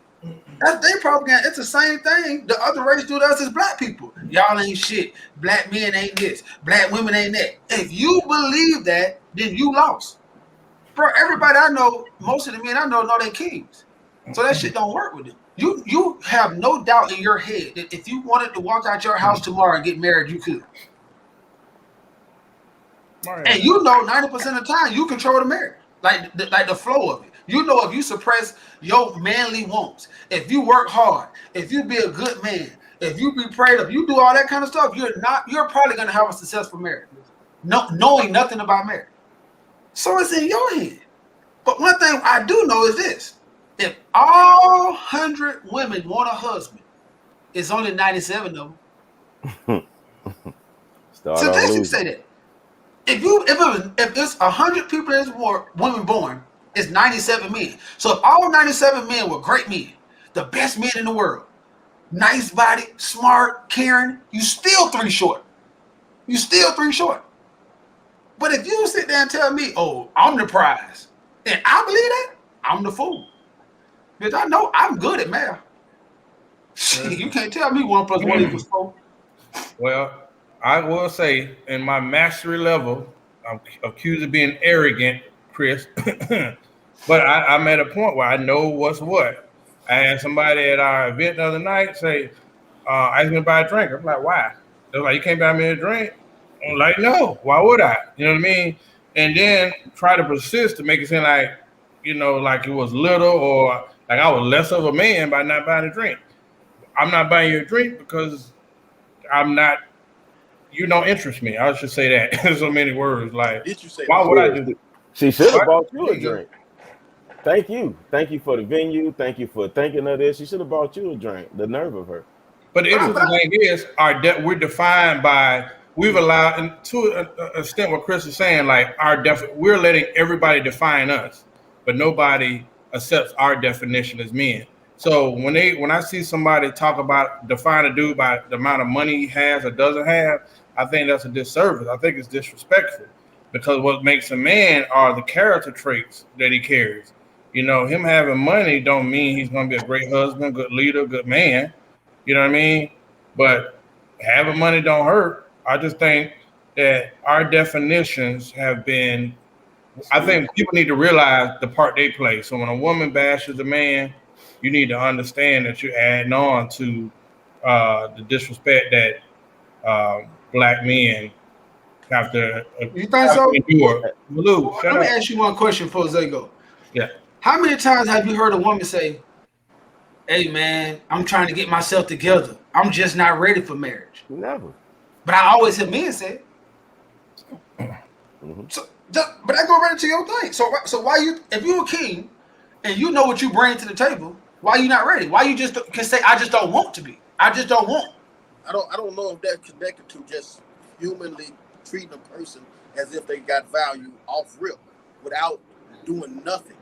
That's their propaganda. It's the same thing the other race do to us as black people. Y'all ain't shit. Black men ain't this. Black women ain't that. If you believe that, then you lost. Bro, everybody I know, most of the men I know they kings. So that shit don't work with them. You have no doubt in your head that if you wanted to walk out your house tomorrow and get married, you could. And you know 90% of the time you control the marriage. Like the flow of it. You know if you suppress your manly wants, if you work hard, if you be a good man, if you be prayed up, you do all that kind of stuff, you're probably gonna have a successful marriage. No, knowing nothing about marriage. So it's in your head. But one thing I do know is this: if all 100 women want a husband, it's only 97 of them. Statistics say that. If it's 100 people in this war, women born, it's 97 men. So if all 97 men were great men, the best men in the world, nice body, smart, caring, you still 3 short. You still 3 short. But if you sit there and tell me, oh, I'm the prize, and I believe that, I'm the fool. Because I know I'm good at math. You can't tell me 1 + 1 = 4. Well, I will say, in my mastery level, I'm accused of being arrogant, Chris. But I'm at a point where I know what's what. I had somebody at our event the other night say, ask me to buy a drink. I'm like, why? They're like, you can't buy me a drink? I'm like, no, why would I? You know what I mean? And then try to persist to make it seem like, like it was little or like I was less of a man by not buying a drink. I'm not buying you a drink because you don't interest me. I should say that in so many words. Like, did you say why would I do that? She should have bought you a drink. Thank you. Thank you for the venue. Thank you for thinking of this. She should have bought you a drink. The nerve of her. But the interesting thing is, we're defined by, we've allowed, and to an extent what Chris is saying, like we're letting everybody define us, but nobody accepts our definition as men. So when I see somebody define a dude by the amount of money he has or doesn't have, I think that's a disservice. I think it's disrespectful, because what makes a man are the character traits that he carries. Him having money don't mean he's going to be a great husband, good leader, good man. You know what I mean? But having money don't hurt. I just think that our definitions have been, I think people need to realize the part they play. So when a woman bashes a man, you need to understand that you're adding on to the disrespect that black men have to you think so? endure. Lou, let me ask you one question before Zay go. Yeah. How many times have you heard a woman say, hey, man, I'm trying to get myself together. I'm just not ready for marriage? Never. But I always hear men say it. So, but I go right into your thing. So why if you're a king and you know what you bring to the table, why are you not ready? Why you just can say, I just don't want to be. I just don't want. I don't know if that's connected to just humanly treating a person as if they got value off rip without doing nothing.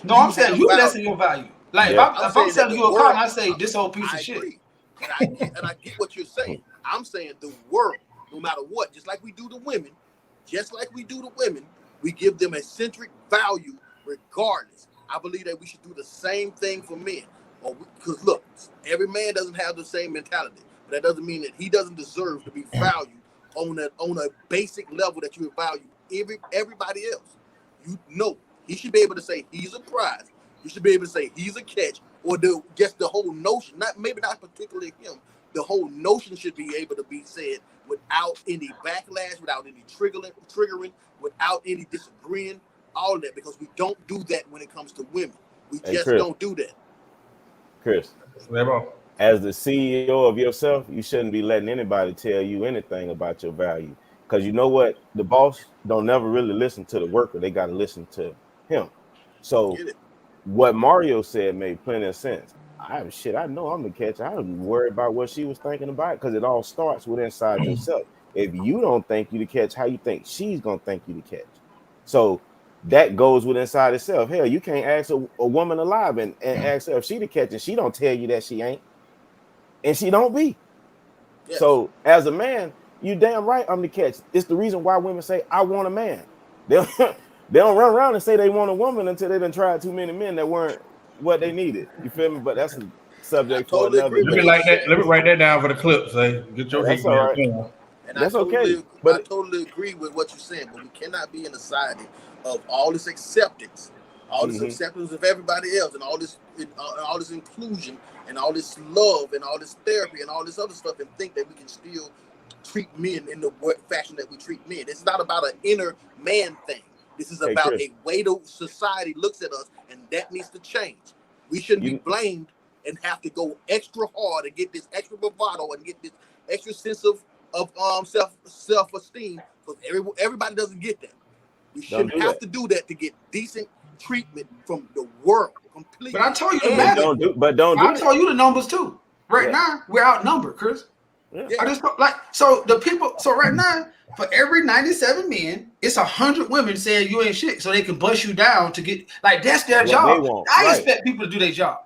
No, I'm saying you lessen your value. Like, if I'm selling you a car and I say this whole piece of shit. And I get what you're saying. I'm saying the world, no matter what, just like we do to women, we give them a centric value regardless. I believe that we should do the same thing for men. Because look, every man doesn't have the same mentality. But that doesn't mean that he doesn't deserve to be valued on a basic level that you value everybody else. You know, he should be able to say he's a prize. You should be able to say he's a catch, or just the whole notion, maybe not particularly him, the whole notion should be able to be said without any backlash, without any triggering, without any disagreeing, all that, because we don't do that when it comes to women. We just Chris, don't do that. Chris, as the CEO of yourself, you shouldn't be letting anybody tell you anything about your value. Because you know what? The boss don't never really listen to the worker. They got to listen to him. So what Mario said made plenty of sense. I know I'm the catcher. I don't worry about what she was thinking about, because it all starts with inside yourself. If you don't think you the catch, how you think she's going to think you the catch? So that goes with inside itself. Hell, you can't ask a woman alive and ask her if she the catch, and she don't tell you that she ain't. And she don't be. Yes. So as a man, you damn right I'm the catch. It's the reason why women say, I want a man. They don't run around and say they want a woman until they done tried too many men that weren't what they needed. You feel me? But that's a subject for another day. Let me write that down for the clip. Say, get your that's all right. And that's okay. But I totally agree with what you're saying, but we cannot be in a society of all this acceptance, acceptance of everybody else, and all this inclusion, and all this love, and all this therapy, and all this other stuff, and think that we can still treat men in the fashion that we treat men. It's not about an inner man thing. This is about a way the society looks at us, and that needs to change. We shouldn't be blamed and have to go extra hard and get this extra bravado and get this extra sense of self-esteem, because everybody doesn't get that. We shouldn't have to do that to get decent treatment from the world completely. But I told you the math. I told you the numbers too. Right now, we're outnumbered, Chris. Yeah. I just so the people. So right now, for every 97 men, it's 100 women saying you ain't shit, so they can bust you down to get that's their job. I expect people to do their job.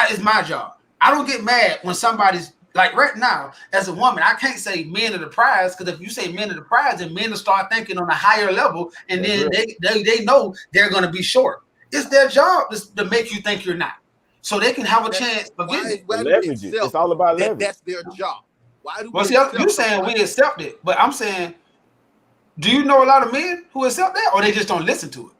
It's my job. I don't get mad when somebody's like right now. As a woman, I can't say men are the prize, because if you say men are the prize, then men will start thinking on a higher level, and then they know they're going to be short. It's their job to make you think you're not, so they can have a chance of getting it. It's all about leverage. That's their job. Why do you saying we accept it, but I'm saying, do you know a lot of men who accept that, or they just don't listen to it?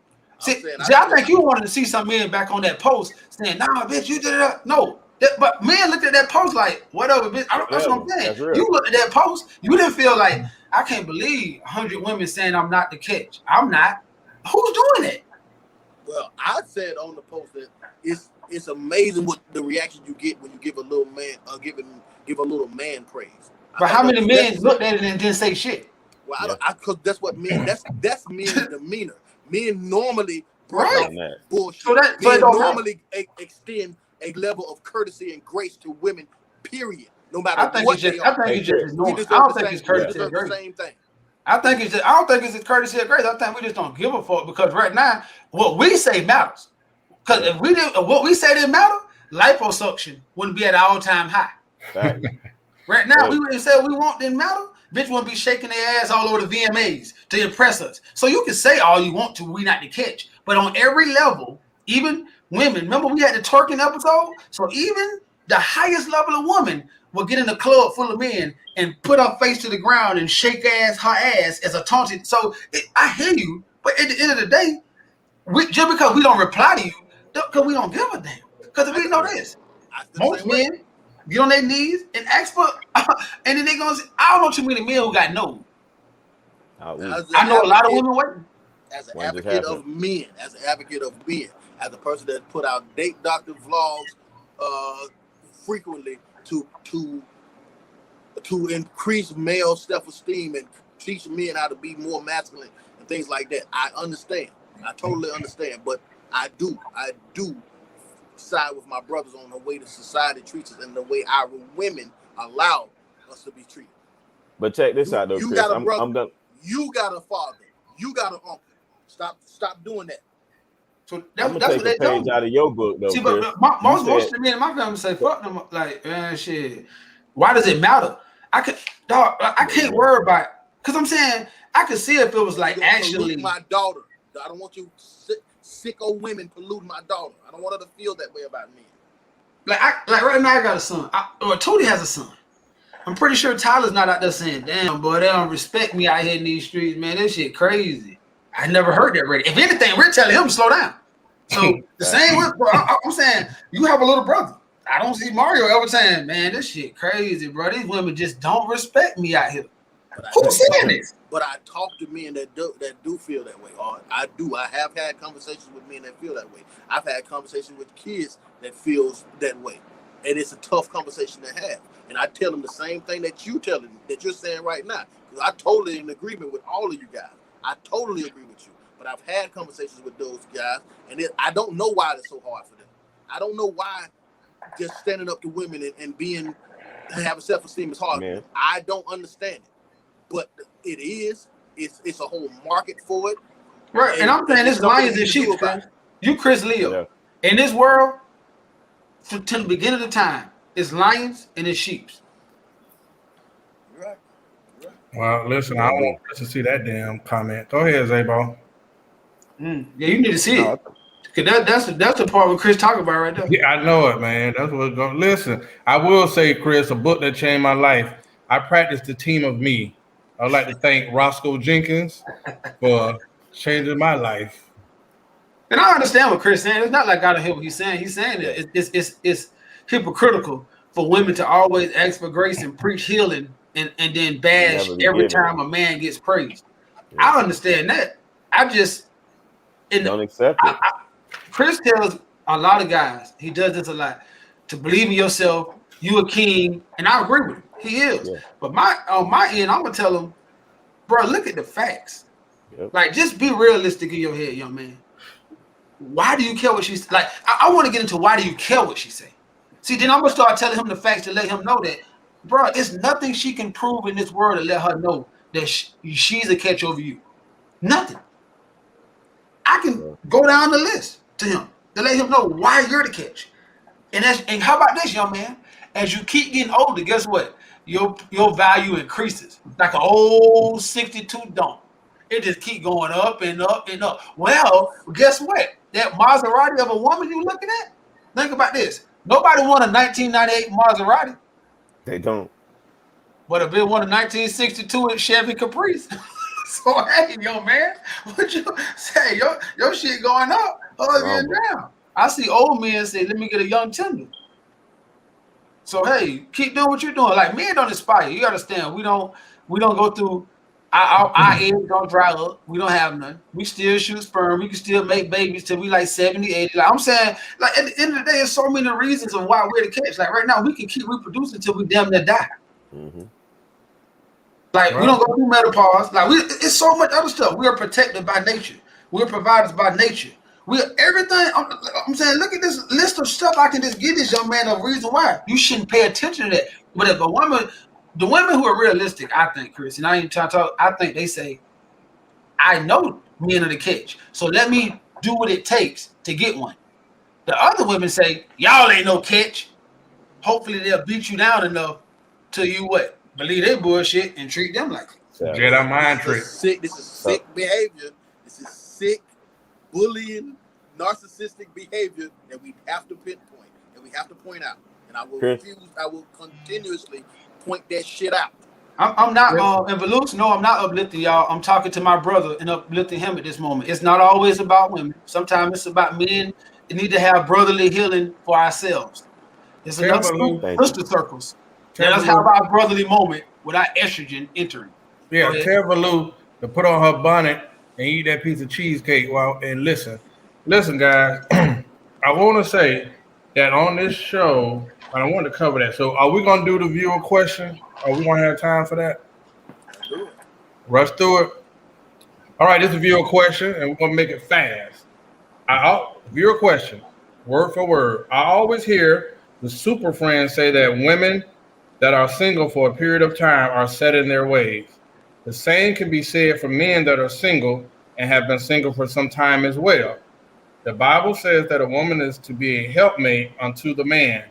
I think you wanted to see some men back on that post saying, "Nah, bitch, you did it." No, but men looked at that post like, "Whatever, bitch." That's what I'm saying. You looked at that post, you didn't feel like, I can't believe 100 women saying I'm not the catch. I'm not. Who's doing it? Well, I said on the post that it's amazing what the reaction you get when you give a little man give a little man praise. But how many men looked at it and didn't say shit? Well, because that's what men. That's men's demeanor. Men normally bullshit. So men normally extend a level of courtesy and grace to women. Period. No matter what they are. I think it's just. I don't think it's courtesy and grace. Same thing. I don't think it's courtesy or grace. I think we just don't give a fuck, because right now what we say matters. Because if we did what we say didn't matter, liposuction wouldn't be at an all-time high. Right now, we wouldn't say what we want didn't matter. Bitch wouldn't be shaking their ass all over the VMAs to impress us. So you can say all you want to, we not the catch. But on every level, even women, remember we had the twerking episode? So even the highest level of woman will get in a club full of men and put her face to the ground and shake her ass as a taunted. So I hear you, but at the end of the day, just because we don't reply to you, because we don't give a damn. Because if we know this, most men get on their knees and ask for, and then they gonna say, I don't know too many men who got no. I know a lot of women waiting. As an advocate of men, as a person that put out date doctor vlogs frequently to increase male self-esteem and teach men how to be more masculine and things like that. I understand. I totally understand. But I do side with my brothers on the way the society treats us and the way our women allow us to be treated. But check this out, though, you Chris. Got a brother, you got a father, you got an uncle. Stop doing that. So that's what they do. Out of your book, though. See, but most of the men in my family say, "Fuck them." Like, shit. Why does it matter? I could, dog. I can't worry about it. Because I'm saying I could see if it was like actually my daughter. I don't want you sick old women polluting my daughter. I don't want her to feel that way about me. Like right now I got a son. Or Tootie has a son. I'm pretty sure Tyler's not out there saying, damn, boy, they don't respect me out here in these streets, man. This shit crazy. I never heard that already. If anything, we're telling him to slow down. So the same way, bro, I'm saying, you have a little brother. I don't see Mario ever saying, man, this shit crazy, bro. These women just don't respect me out here. Who's saying this? But I talk to men that do feel that way. Or I have had conversations with men that feel that way. I've had conversations with kids that feels that way. And it's a tough conversation to have. And I tell them the same thing that you're saying right now. Because I totally in agreement with all of you guys. I totally agree with you. But I've had conversations with those guys, and I don't know why it's so hard for them. I don't know why just standing up to women and having self-esteem is hard. Man. I don't understand it. But it is. It's a whole market for it. Right. And I'm saying it's lions and sheep. You Chris Leo. Yeah. In this world, till the beginning of the time, it's lions and it's sheep. Right. Well, listen, I don't want to see that damn comment. Go ahead, Zabo. Yeah, you need to see it. Cause that's the part where Chris talking about right there. Yeah, I know it, man. That's what's going. Listen, I will say, Chris, a book that changed my life. I practiced the team of me. I'd like to thank Roscoe Jenkins for changing my life. And I understand what Chris is saying. It's not like I don't hear what he's saying. He's saying that it's hypocritical for women to always ask for grace and preach healing and then bash every time a man gets praised. Yeah. I understand that. I just don't accept it. Chris tells a lot of guys, he does this a lot, to believe in yourself. You a king, and I agree with him. He is. Yeah. But on my end, I'm gonna tell him, bro, look at the facts. Yep. Like, just be realistic in your head, young man. Why do you care what she's like? I want to get into why do you care what she say? See, then I'm gonna start telling him the facts to let him know that, bro, there's nothing she can prove in this world to let her know that she's a catch over you. Nothing. I can go down the list to him to let him know why you're the catch. And how about this, young man? As you keep getting older, guess what? Your value increases like an old 62 Dunk. It just keep going up and up and up. Well, guess what? That Maserati of a woman you looking at? Think about this. Nobody won a 1998 Maserati. They don't. But if it won a 1962 Chevy Caprice. So hey, young man, what you say? Your shit going up, down. I see old men say, "Let me get a young tender." So hey, keep doing what you're doing. Like, men don't inspire. You understand? We don't go through our eggs don't dry up. We don't have none. We still shoot sperm. We can still make babies till we like 70, 80. Like I'm saying, like at the end of the day, there's so many reasons of why we're the catch. Like right now, we can keep reproducing until we damn near die. Mm-hmm. Like we don't go through menopause. Like it's so much other stuff. We are protected by nature. We're providers by nature. We're everything. I'm saying, look at this list of stuff I can just give this young man a reason why you shouldn't pay attention to that. But if a woman, the women who are realistic, I think, Chris, and I ain't trying to talk. I think they say, I know men are the catch, so let me do what it takes to get one. The other women say, y'all ain't no catch. Hopefully they'll beat you down enough till you what? Believe they bullshit and treat them like it. Jedi mind trick. This is sick behavior. This is sick, bullying, narcissistic behavior that we have to pinpoint and we have to point out. And I will refuse. I will continuously point that shit out. I'm not and Veloux, no, I'm not uplifting y'all. I'm talking to my brother and uplifting him at this moment. It's not always about women. Sometimes it's about men. We need to have brotherly healing for ourselves. It's enough sister circles. Let us have our brotherly moment without estrogen entering. Yeah, tell Veloux to put on her bonnet and eat that piece of cheesecake and listen, guys. I want to say that on this show, I want to cover that. So, are we gonna do the viewer question? Are we gonna have time for that? Rush through it. All right, this is a viewer question, and we're gonna make it fast. Viewer question, word for word. I always hear the super friends say that women that are single for a period of time are set in their ways. The same can be said for men that are single and have been single for some time as well. The Bible says that a woman is to be a helpmate unto the man.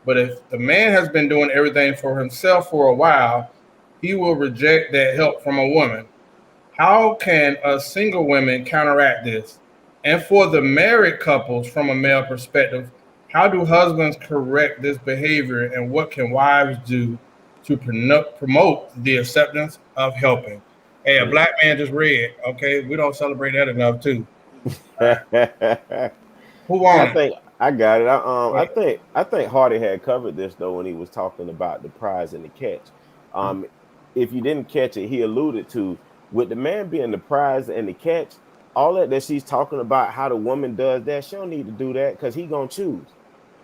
But if the man has been doing everything for himself for a while, he will reject that help from a woman. How can us single women counteract this? And for the married couples, from a male perspective, how do husbands correct this behavior, and what can wives do to promote the acceptance of helping? Hey, a black man just read. Okay, we don't celebrate that enough too. Who I won it? think I got it. I think Hardy had covered this though when he was talking about the prize and the catch. If you didn't catch it, he alluded to with the man being the prize and the catch, all that she's talking about how the woman does that, she don't need to do that because he gonna choose.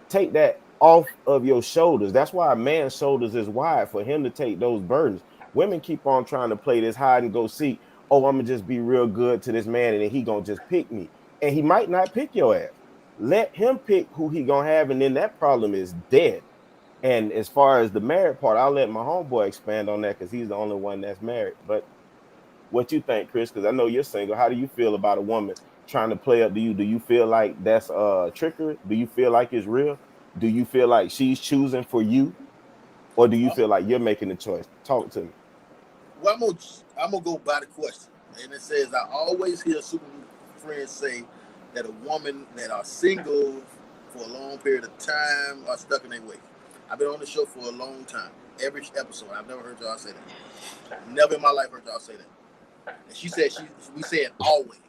Take that off of your shoulders. That's why a man's shoulders is wide for him to take those burdens. Women keep on trying to play this hide and go seek. Oh, I'm gonna just be real good to this man and then he gonna just pick me. And he might not pick your ass. Let him pick who he gonna have, and then that problem is dead. And as far as the married part, I'll let my homeboy expand on that because he's the only one that's married. But what you think, Chris? Because I know you're single. How do you feel about a woman trying to play up to you? Do you feel like that's trickery? Do you feel like it's real? Do you feel like she's choosing for you, or do you feel like you're making the choice? Talk to me. Well, I'm gonna go by the question, and it says I always hear super friends say that a woman that are single for a long period of time are stuck in their ways. I've been on the show for a long time. Every episode, I've never heard y'all say that. Never in my life heard y'all say that. And she said we said always.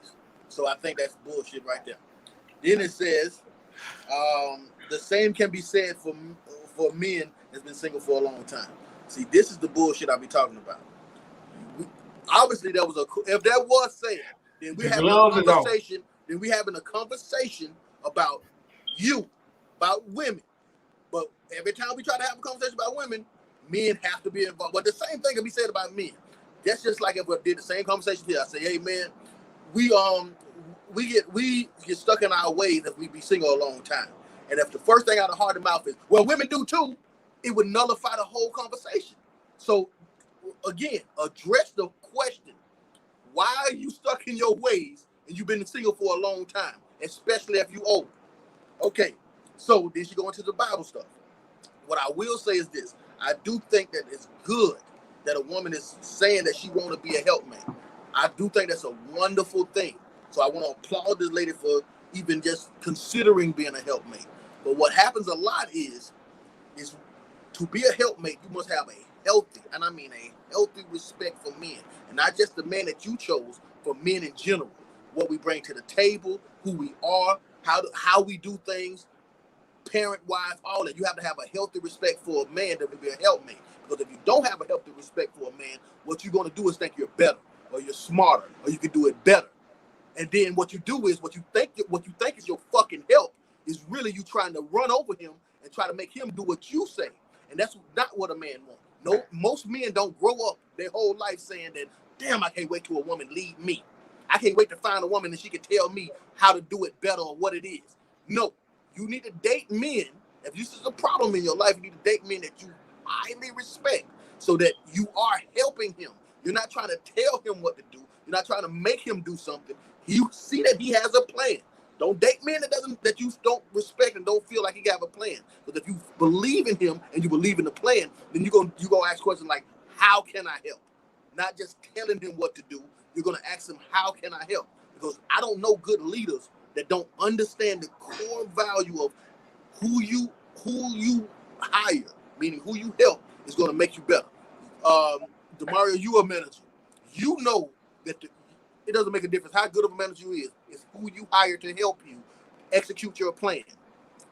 So I think that's bullshit right there. Then it says the same can be said for men that's been single for a long time. See, this is the bullshit I be talking about. Obviously, if that was said, then we having a conversation. Then we having a conversation about women. But every time we try to have a conversation about women, men have to be involved. But the same thing can be said about men. That's just like if we did the same conversation here. I say, hey man, we get stuck in our ways if we be single a long time. And if the first thing out of heart and mouth is, well, women do too, it would nullify the whole conversation. So again, address the question. Why are you stuck in your ways and you've been single for a long time, especially if you old? Okay, so then you go into the Bible stuff. What I will say is this. I do think that it's good that a woman is saying that she want to be a helpmate. I do think that's a wonderful thing. So I want to applaud this lady for even just considering being a helpmate. But what happens a lot is to be a helpmate, you must have a healthy, and I mean a healthy respect for men. And not just the man that you chose, for men in general. What we bring to the table, who we are, how we do things, parent-wise, all that. You have to have a healthy respect for a man that will be a helpmate. Because if you don't have a healthy respect for a man, what you're going to do is think you're better, or you're smarter, or you can do it better. And then what you do is what you think is your fucking help is really you trying to run over him and try to make him do what you say. And that's not what a man wants. No, most men don't grow up their whole life saying that, damn, I can't wait till a woman lead me. I can't wait to find a woman and she can tell me how to do it better or what it is. No, you need to date men. If this is a problem in your life, you need to date men that you highly respect so that you are helping him. You're not trying to tell him what to do. You're not trying to make him do something. You see that he has a plan. Don't date men that you don't respect and don't feel like he got a plan. Because if you believe in him and you believe in the plan, then you're gonna ask questions like, how can I help? Not just telling him what to do. You're gonna ask him, how can I help? Because I don't know good leaders that don't understand the core value of who you hire, meaning who you help, is gonna make you better. Demario, you a manager. You know that it doesn't make a difference how good of a manager you is. It's who you hire to help you execute your plan.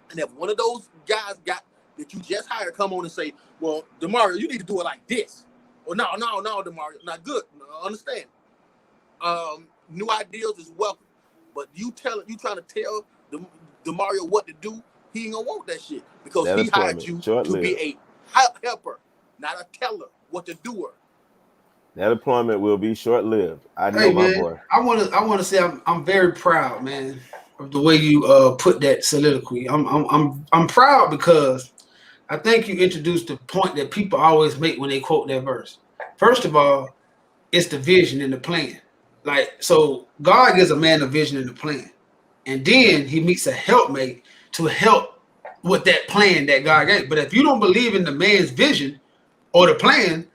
And if one of those guys that you just hired come on and say, well, Demario, you need to do it like this. Or no, Demario, not good. No, understand. New ideas is welcome. But you trying to tell Demario what to do, he ain't gonna want that shit. Because he hired you to be a helper, not a teller, what to do. That employment will be short-lived. I know, my boy. I want to say I'm very proud, man, of the way you put that soliloquy. I'm proud because I think you introduced the point that people always make when they quote that verse. First of all, it's the vision and the plan. Like, so God gives a man a vision and a plan, and then he meets a helpmate to help with that plan that God gave. But if you don't believe in the man's vision or the plan,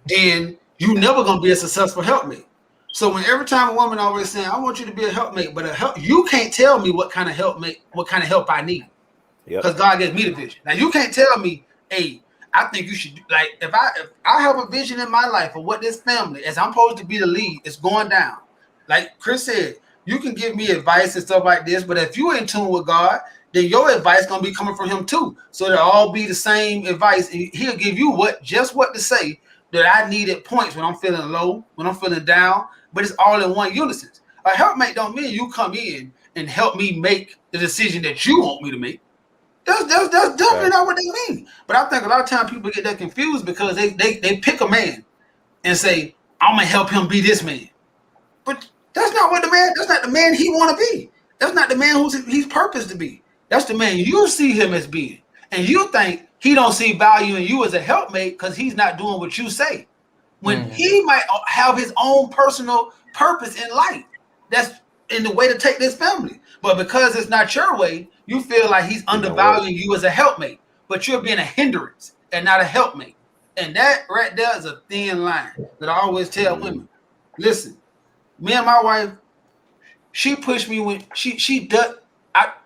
then you never gonna be a successful helpmate. So when every time a woman always saying, I want you to be a helpmate, but you can't tell me what kind of help I need. Because God gave me the vision. Now you can't tell me, hey, I think you should like if I have a vision in my life of what this family, as I'm supposed to be the lead, is going down. Like Chris said, you can give me advice and stuff like this, but if you're in tune with God, then your advice gonna be coming from him too. So it'll all be the same advice, and he'll give you what to say that I need at points when I'm feeling low, when I'm feeling down, but it's all in one unison. A helpmate don't mean you come in and help me make the decision that you want me to make. That's definitely not what they mean. But I think a lot of times people get that confused because they pick a man and say, I'm gonna help him be this man. But that's not the man he want to be. That's not the man he's purposed to be. That's the man you see him as being. And you think he don't see value in you as a helpmate because he's not doing what you say. When he might have his own personal purpose in life. That's in the way to take this family. But because it's not your way, you feel like he's undervaluing you as a helpmate. But you're being a hindrance and not a helpmate. And that right there is a thin line that I always tell women. Listen, me and my wife, she pushed me when she does.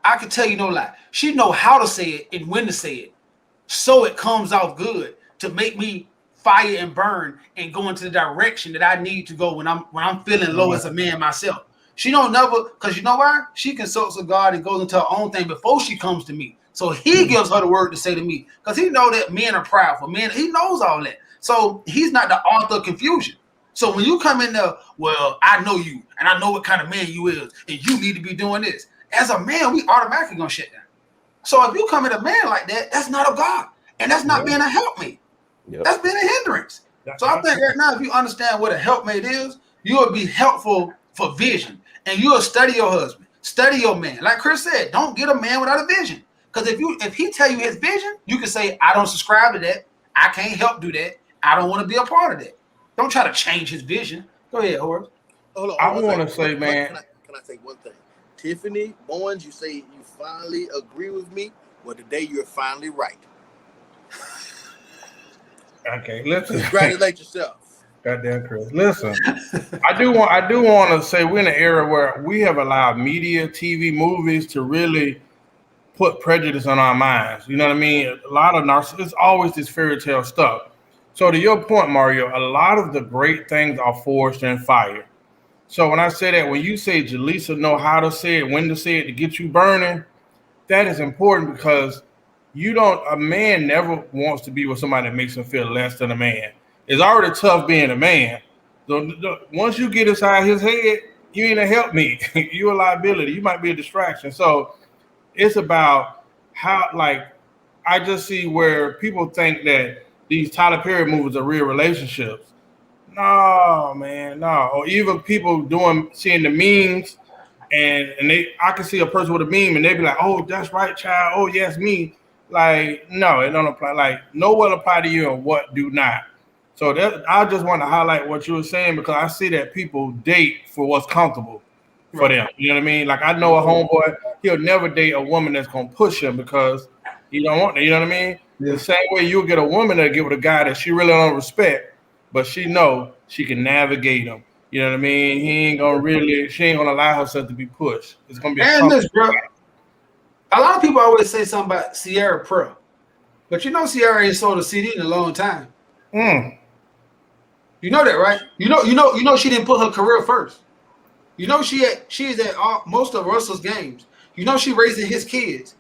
I can tell you no lie. She know how to say it and when to say it, so it comes off good to make me fire and burn and go into the direction that I need to go when I'm feeling low as a man myself. She don't never, because you know why? She consults with God and goes into her own thing before she comes to me. So he gives her the word to say to me because he know that men are proudful. Men, he knows all that. So he's not the author of confusion. So when you come in there, well, I know you and I know what kind of man you is and you need to be doing this. As a man, we automatically gonna shut down. So if you come at a man like that, that's not of God. And that's not being a helpmate. That's being a hindrance. So I think right now, if you understand what a helpmate is, you will be helpful for vision. And you'll study your husband, study your man. Like Chris said, don't get a man without a vision. Because if he tell you his vision, you can say, I don't subscribe to that. I can't help do that. I don't want to be a part of that. Don't try to change his vision. Go ahead, Horace. I want to say, man. Can I say one thing? Tiffany Bowens, you say you finally agree with me. Well, today you're finally right. Okay, listen. Congratulate yourself. Goddamn Chris. Listen, I do want to say we're in an era where we have allowed media, TV, movies to really put prejudice on our minds. You know what I mean? A lot of it's always this fairy tale stuff. So to your point, Mario, a lot of the great things are forged in fire. So when I say that, when you say Jaleesa know how to say it, when to say it to get you burning, that is important because a man never wants to be with somebody that makes him feel less than a man. It's already tough being a man. So once you get inside his head, you ain't a helpmeet. You're a liability. You might be a distraction. So it's about how, like, I just see where people think that these Tyler Perry movies are real relationships. No, man, no. Or even people seeing the memes, and I can see a person with a meme, and they be like, "Oh, that's right, child. Oh, yes, me." Like, no, it don't apply. Like, no what apply to you and what do not. So I just want to highlight what you were saying because I see that people date for what's comfortable for them. You know what I mean? Like, I know a homeboy, he'll never date a woman that's gonna push him because he don't want to. You know what I mean? Yeah. The same way you'll get a woman that get with a guy that she really don't respect. But she know she can navigate him. You know what I mean? She ain't gonna allow herself to be pushed. It's gonna be bro. A lot of people always say something about Sierra Pro, but you know Sierra ain't sold a CD in a long time. You know that, right? You know she didn't put her career first. You know she's at most of Russell's games. You know she raising his kids.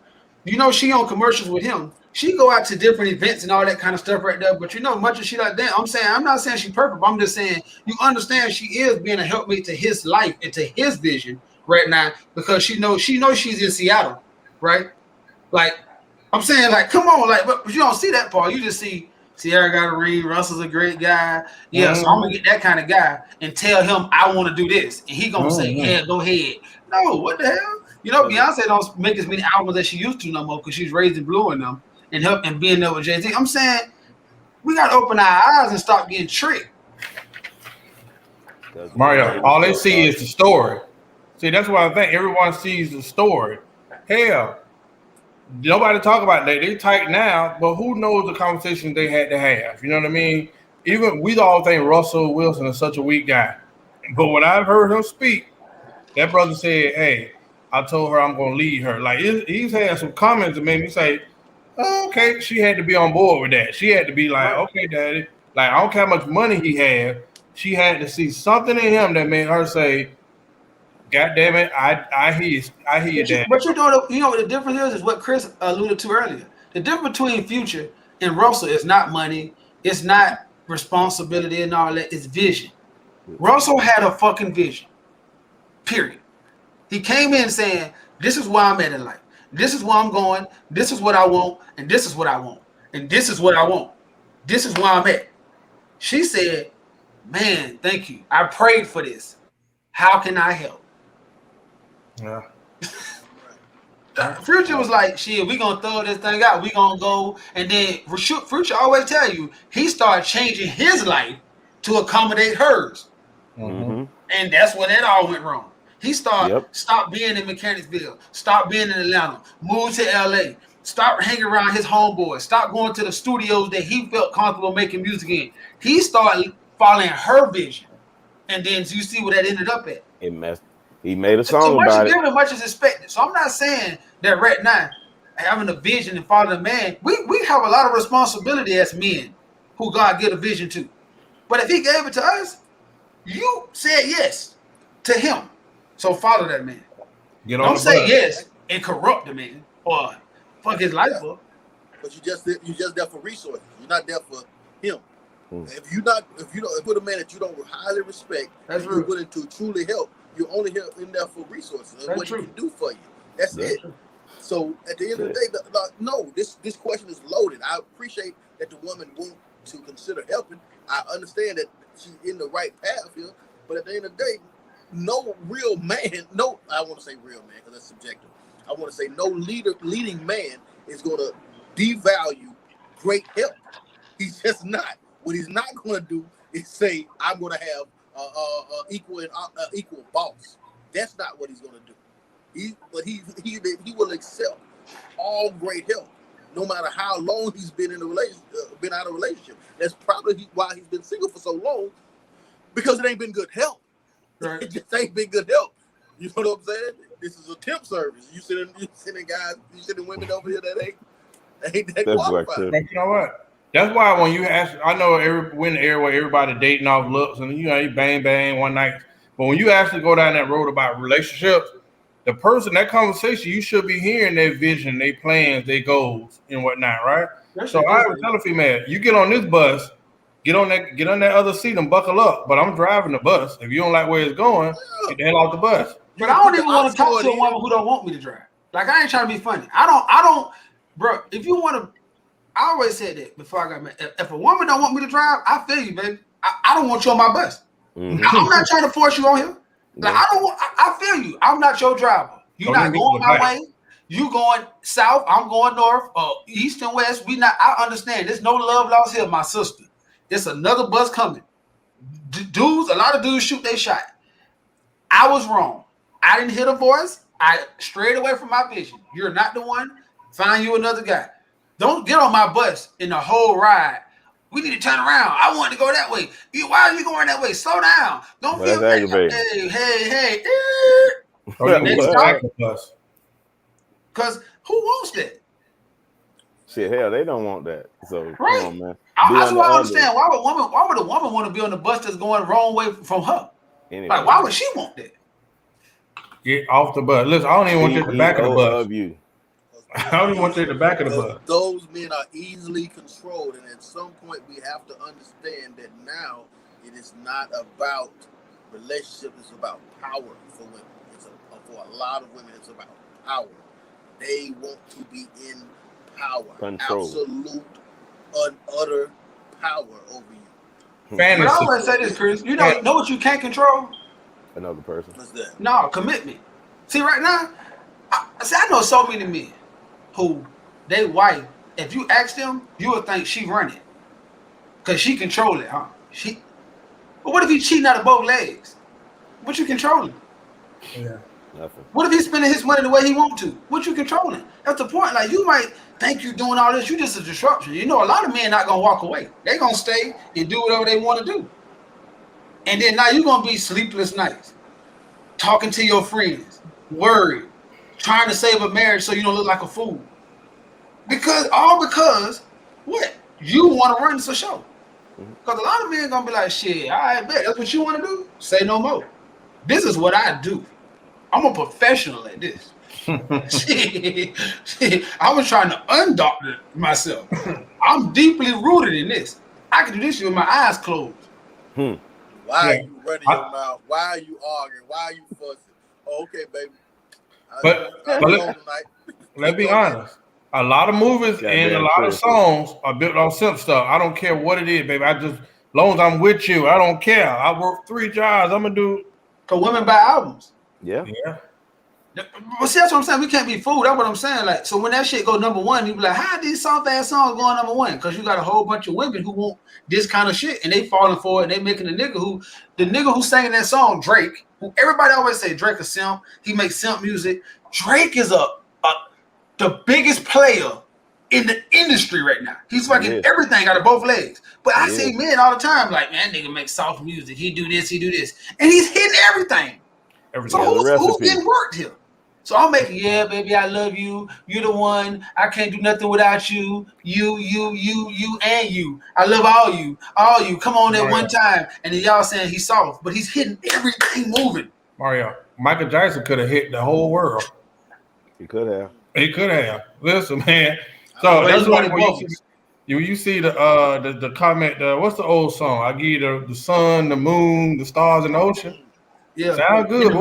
You know she on commercials with him. She go out to different events and all that kind of stuff right there. But you know, much as she like that, I'm not saying she's perfect. But I'm just saying you understand she is being a helpmate to his life and to his vision right now because she knows she's in Seattle, right? Like I'm saying, like, come on, like, but you don't see that part. You just see Sierra got a ring, Russell's a great guy. Yeah, so I'm gonna get that kind of guy and tell him I want to do this. And he gonna say, yeah, go ahead. No, what the hell? You know, Beyonce don't make as many albums as she used to no more because she's raised in blue in them. And being there with Jay-Z. I'm saying we got to open our eyes and stop getting tricked. Mario, all they see is the story. See, that's why I think everyone sees the story. Hell, nobody talk about that. They tight now, but who knows the conversation they had to have? You know what I mean? Even we all think Russell Wilson is such a weak guy, but when I heard him speak, that brother said, "Hey, I told her I'm going to lead her." Like he's had some comments that made me say, oh, "Okay, she had to be on board with that. She had to be like, okay, daddy. Like I don't care how much money he had. She had to see something in him that made her say." God damn it! I hear you, Dad. But you know what the difference is what Chris alluded to earlier. The difference between Future and Russell is not money, it's not responsibility and all that. It's vision. Russell had a fucking vision. Period. He came in saying, "This is where I'm at in life. This is where I'm going. This is what I want, and this is what I want, and this is what I want. This is where I'm at." She said, "Man, thank you. I prayed for this. How can I help?" Yeah. Future was like, "Shit, we gonna throw this thing out. We gonna go." And then Future always tell you he started changing his life to accommodate hers, and that's where that all went wrong. He stopped being in Mechanicsville, stopped being in Atlanta, moved to LA, stopped hanging around his homeboys, stopped going to the studios that he felt comfortable making music in. He started following her vision, and then you see where that ended up at. He made a song about it. Much is expected. So I'm not saying that right now, having a vision and following a man, we have a lot of responsibility as men who God give a vision to. But if he gave it to us, you said yes to him. So follow that man. Don't say yes and corrupt the man or fuck his life up. But you just there for resources. You're not there for him. If you put a man that you don't highly respect, and you're willing to truly help, you're only in there for resources and what he can do for you. That's it. True. So at the end of the day, no, this question is loaded. I appreciate that the woman wants to consider helping. I understand that she's in the right path here, but at the end of the day, no real man, I want to say real man because that's subjective. I want to say no leading man is going to devalue great help. He's just not. What he's not going to do is say, I'm going to have equal boss. That's not what he's going to do. He will accept all great help, no matter how long he's been in a been out of a relationship. That's probably why he's been single for so long, because it ain't been good help. Right. It just ain't been good help. You know what I'm saying? This is a temp service. You sending women over here that ain't that qualified. But you know what? That's why when you ask, I know we're in the era where everybody dating off looks and you bang one night. But when you actually go down that road about relationships, the person, that conversation, you should be hearing their vision, their plans, their goals, and whatnot, right? So I would tell a female, you get on this bus, get on that other seat and buckle up. But I'm driving the bus. If you don't like where it's going, get the hell off the bus. But I don't even want to talk to a woman who don't want me to drive. Like, I ain't trying to be funny. I don't, bro. If you want to, I always said that before I got married. If a woman don't want me to drive, I feel you, baby. I don't want you on my bus. I'm not trying to force you on here. Like, I feel you. I'm not your driver. You're not going my way. You going south. I'm going north. East and west. I understand. There's no love lost here, my sister. It's another bus coming. A lot of dudes shoot their shot. I was wrong. I didn't hear the voice. I strayed away from my vision. You're not the one. Find you another guy. Don't get on my bus in the whole ride. We need to turn around. I want to go that way. Why are you going that way? Slow down. Don't feel bad. Hey. Because who wants that? Shit, hell, they don't want that. So right. Come on, man. That's why I understand. Why would a woman want to be on the bus that's going the wrong way from her? Anyway, like, why would she want that? Get off the bus. Listen, I don't even want you at the back of the bus. I don't even want you at the back of the bus. Those men are easily controlled, and at some point we have to understand that now it is not about relationship; it's about power for women. For a lot of women, it's about power. They want to be in power, control. Absolute, utter power over you. Fantasy. But I always say this, Chris. You know what you can't control? Another person. What's that? No, commitment. See, right now, I know so many men who they wife, if you ask them, you would think she run it. Because she control it, huh? But what if he cheating out of both legs? What you controlling? Yeah. Nothing. What if he's spending his money the way he want to? What you controlling? That's the point. Like, you might think you're doing all this. You just a disruption. You know, a lot of men not gonna walk away. They gonna stay and do whatever they want to do. And then now you're gonna be sleepless nights, talking to your friends, worried, trying to save a marriage so you don't look like a fool. Because what? You want to run this show. Because a lot of men gonna be like, shit, all right, bet that's what you want to do. Say no more. This is what I do. I'm a professional at this. I was trying to undoctor myself. I'm deeply rooted in this. I can do this shit with my eyes closed. Why are you running your mouth? Why are you arguing? Why are you fussing? Oh, okay, baby. Let's be honest. A lot of movies and a lot of songs are built on simp stuff. I don't care what it is, baby. As long as I'm with you, I don't care. I work 3 jobs. I'm gonna do. Cause women buy albums. Yeah. But see, that's what I'm saying. We can't be fooled. That's what I'm saying. Like, so when that shit go number one, you be like, how these soft ass songs going number one? Because you got a whole bunch of women who want this kind of shit, and they falling for it. And they making the nigga who's singing that song, Drake. Who everybody always say Drake a simp. He makes simp music. Drake is the biggest player in the industry right now. He's fucking everything out of both legs. But I see men all the time like, man, nigga makes soft music. He do this, and he's hitting everything. So who's getting worked here? So I'm making, yeah, baby, I love you. You're the one. I can't do nothing without you. You, and you. I love all you. Come on at one time. And then y'all saying he's soft, but he's hitting everything moving. Mario, Michael Jackson could have hit the whole world. He could have. Listen, man. So that's like when you see the comment. What's the old song? I give you the sun, the moon, the stars, and the ocean. Yeah, sound good.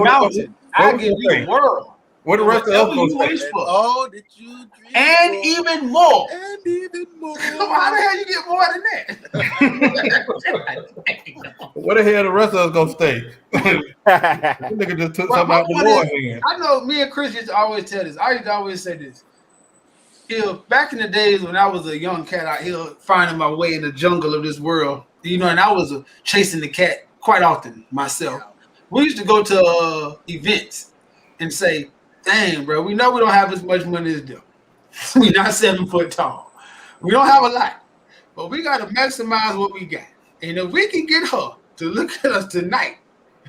I give you the world. What the rest of us gonna say? Oh, did you dream and more? Even more. And even more. How the hell you get more than that? What the hell the rest of us gonna stay? Nigga just took something out the Lord's hand. I know me and Chris used to always tell this. I used to always say this. Back in the days when I was a young cat out here finding my way in the jungle of this world, you know, and I was chasing the cat quite often myself. We used to go to events and say, dang, bro, we know we don't have as much money as them. We're not 7 foot tall. We don't have a lot, but we got to maximize what we got. And if we can get her to look at us tonight,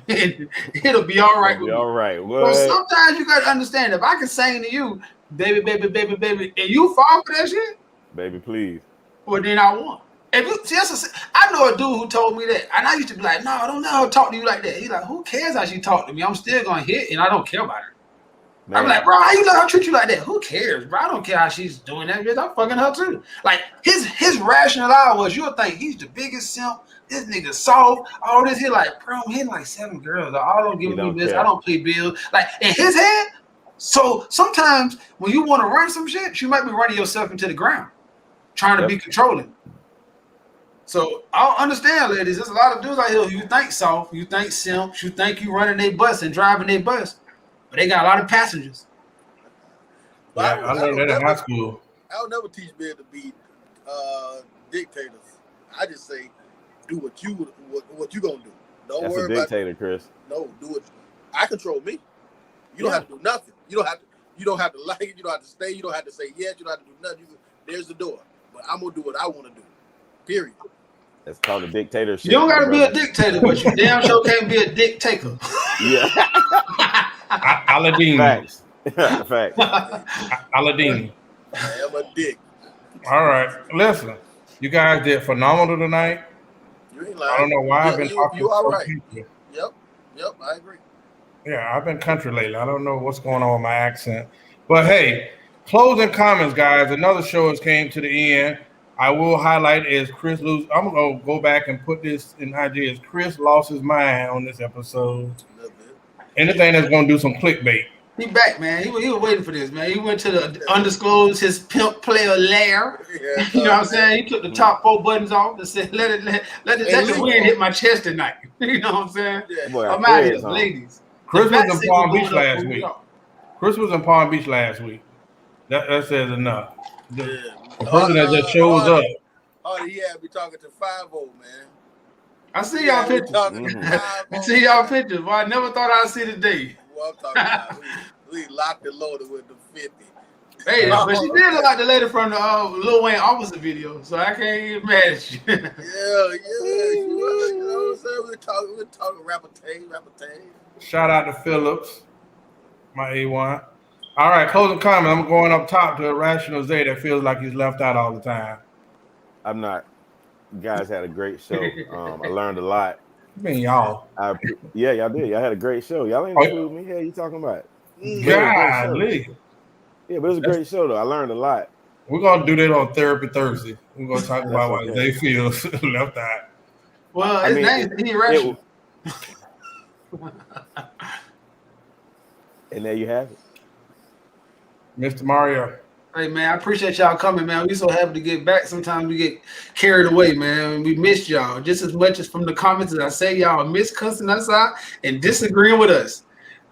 it'll be all right. All right. So sometimes you got to understand, if I can sing to you, baby, baby, baby, baby, and you fall for that shit, baby, please. Well, then I won. If you see, I know a dude who told me that, and I used to be like, no, I don't know how to talk to you like that. He's like, who cares how she talk to me? I'm still gonna hit, and I don't care about her. Man. I'm like, bro, how you let her treat you like that? Who cares, bro? I don't care how she's doing that. Bitch, I'm fucking her too. Like his rationale was, you'll think he's the biggest simp. This nigga soft. All this, he like, bro, I'm hitting like 7 girls. All don't give me this. I don't pay bills. Like in his head. So sometimes when you want to run some shit, you might be running yourself into the ground, trying to be controlling. So I don't understand, ladies. There's a lot of dudes out here you think soft, you think simp, you think you running their bus and driving their bus, but they got a lot of passengers. Yeah, I learned that in high school. I'll never teach men to be dictators. I just say, do what you gonna do. Don't That's worry a dictator, about Chris. No, do it. I control me. You don't have to do nothing. You don't have to like it. You don't have to stay. You don't have to say yes. You don't have to do nothing. There's the door. But I'm gonna do what I want to do. Period. That's called a dictatorship. You don't gotta be a dictator, but you damn sure can't be a dictator. Yeah. Aladdin. Facts. Facts. Aladdin. I am a dick. All right. Listen, you guys did phenomenal tonight. You ain't lying. I don't know why I've been talking you all right. people. Yep, I agree. Yeah, I've been country lately. I don't know what's going on with my accent. But hey, closing comments, guys. Another show has came to the end. I will highlight is Chris lose. I'm gonna go back and put this in IG as Chris lost his mind on this episode. Anything that's gonna do some clickbait. He back, man. He was waiting for this, man. He went to the undisclosed his pimp player lair. Yeah, you know what I'm saying? He took the top 4 buttons off and said, let the wind hit my chest tonight. You know what I'm saying? Yeah. Boy, I'm out here, ladies. Chris was in Palm Beach last week. Chris was in Palm Beach last week. That says enough. The person that just shows up. Oh, he had me talking to 5-0, man. I see y'all pictures. I see y'all pictures. Well, I never thought I'd see the day. Boy, what I'm talking about. We locked and loaded with the 50. Hey, but she did look like the lady from the Lil Wayne Officer video, so I can't even imagine. She was. You know what I'm saying? We're talking rapper Tay. Shout out to Phillips, my A1. All right, closing comment. I'm going up top to Irrational Zay that feels like he's left out all the time. I'm not. You guys had a great show. I learned a lot. You mean y'all? Yeah, y'all did. Y'all had a great show. Y'all ain't include me. Hell, you talking about? Golly. Yeah, but it was a great show though. I learned a lot. We're gonna do that on Therapy Thursday. We're gonna talk about why Zay feels left out. Well, his name is Irrational. And there you have it. Mr. Mario. Hey, man, I appreciate y'all coming, man. We so happy to get back. Sometimes we get carried away, man. We missed y'all just as much as from the comments that I say y'all miss cussing us out and disagreeing with us.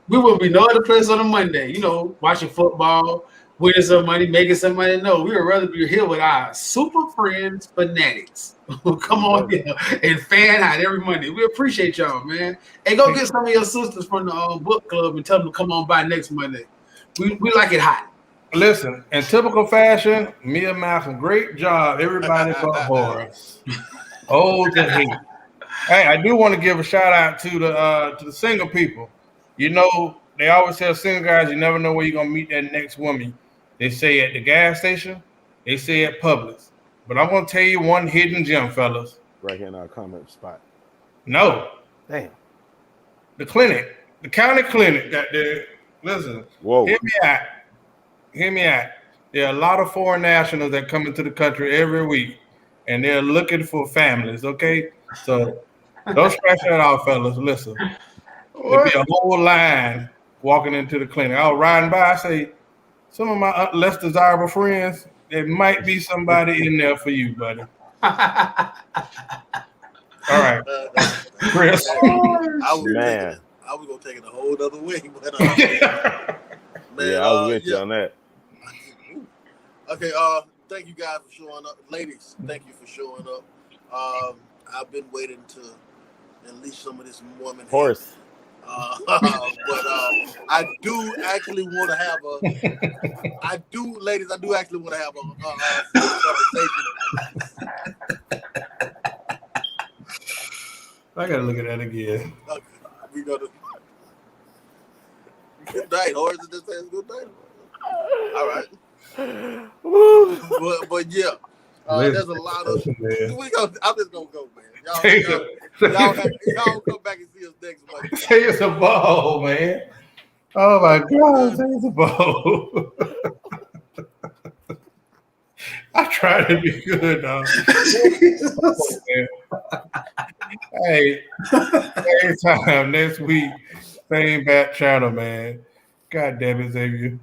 We will be no other place on a Monday, watching football, winning some money, making some money. No, we would rather be here with our super friends, fanatics, who come on here and fan out every Monday. We appreciate y'all, man. And go get some of your sisters from the book club and tell them to come on by next Monday. We like it hot. Listen, in typical fashion, Mia Malcolm, great job. Everybody but Horace. Old to hate. Hey, I do want to give a shout out to the single people. They always tell single guys you never know where you're gonna meet that next woman. They say at the gas station, they say at Publix. But I'm gonna tell you one hidden gem, fellas. Right here in our comment spot. No. Damn. The clinic, the county clinic got there. Listen, whoa. Hear me out. There are a lot of foreign nationals that come into the country every week, and they're looking for families, okay? So don't scratch that out, fellas. Listen, there'll be a whole line walking into the clinic. I was riding by, I say, some of my less desirable friends, there might be somebody in there for you, buddy. All right. Chris. I was going to take it a whole other way. But, man, I was with you on that. Okay, thank you guys for showing up. Ladies, thank you for showing up. I've been waiting to unleash some of this woman. Horse. But I do actually want to have ladies, I do actually want to have a conversation. I got to look at that again. Okay, we got to. Good night, Horace. Just says good night. All right. but yeah, there's a lot of. I'm just gonna go, man. Y'all come back and see us next month. Say it's a ball, man. Oh my God, say it's a ball. I try to be good, dog. Hey, same time next week, same bat channel, man. God damn it, Xavier.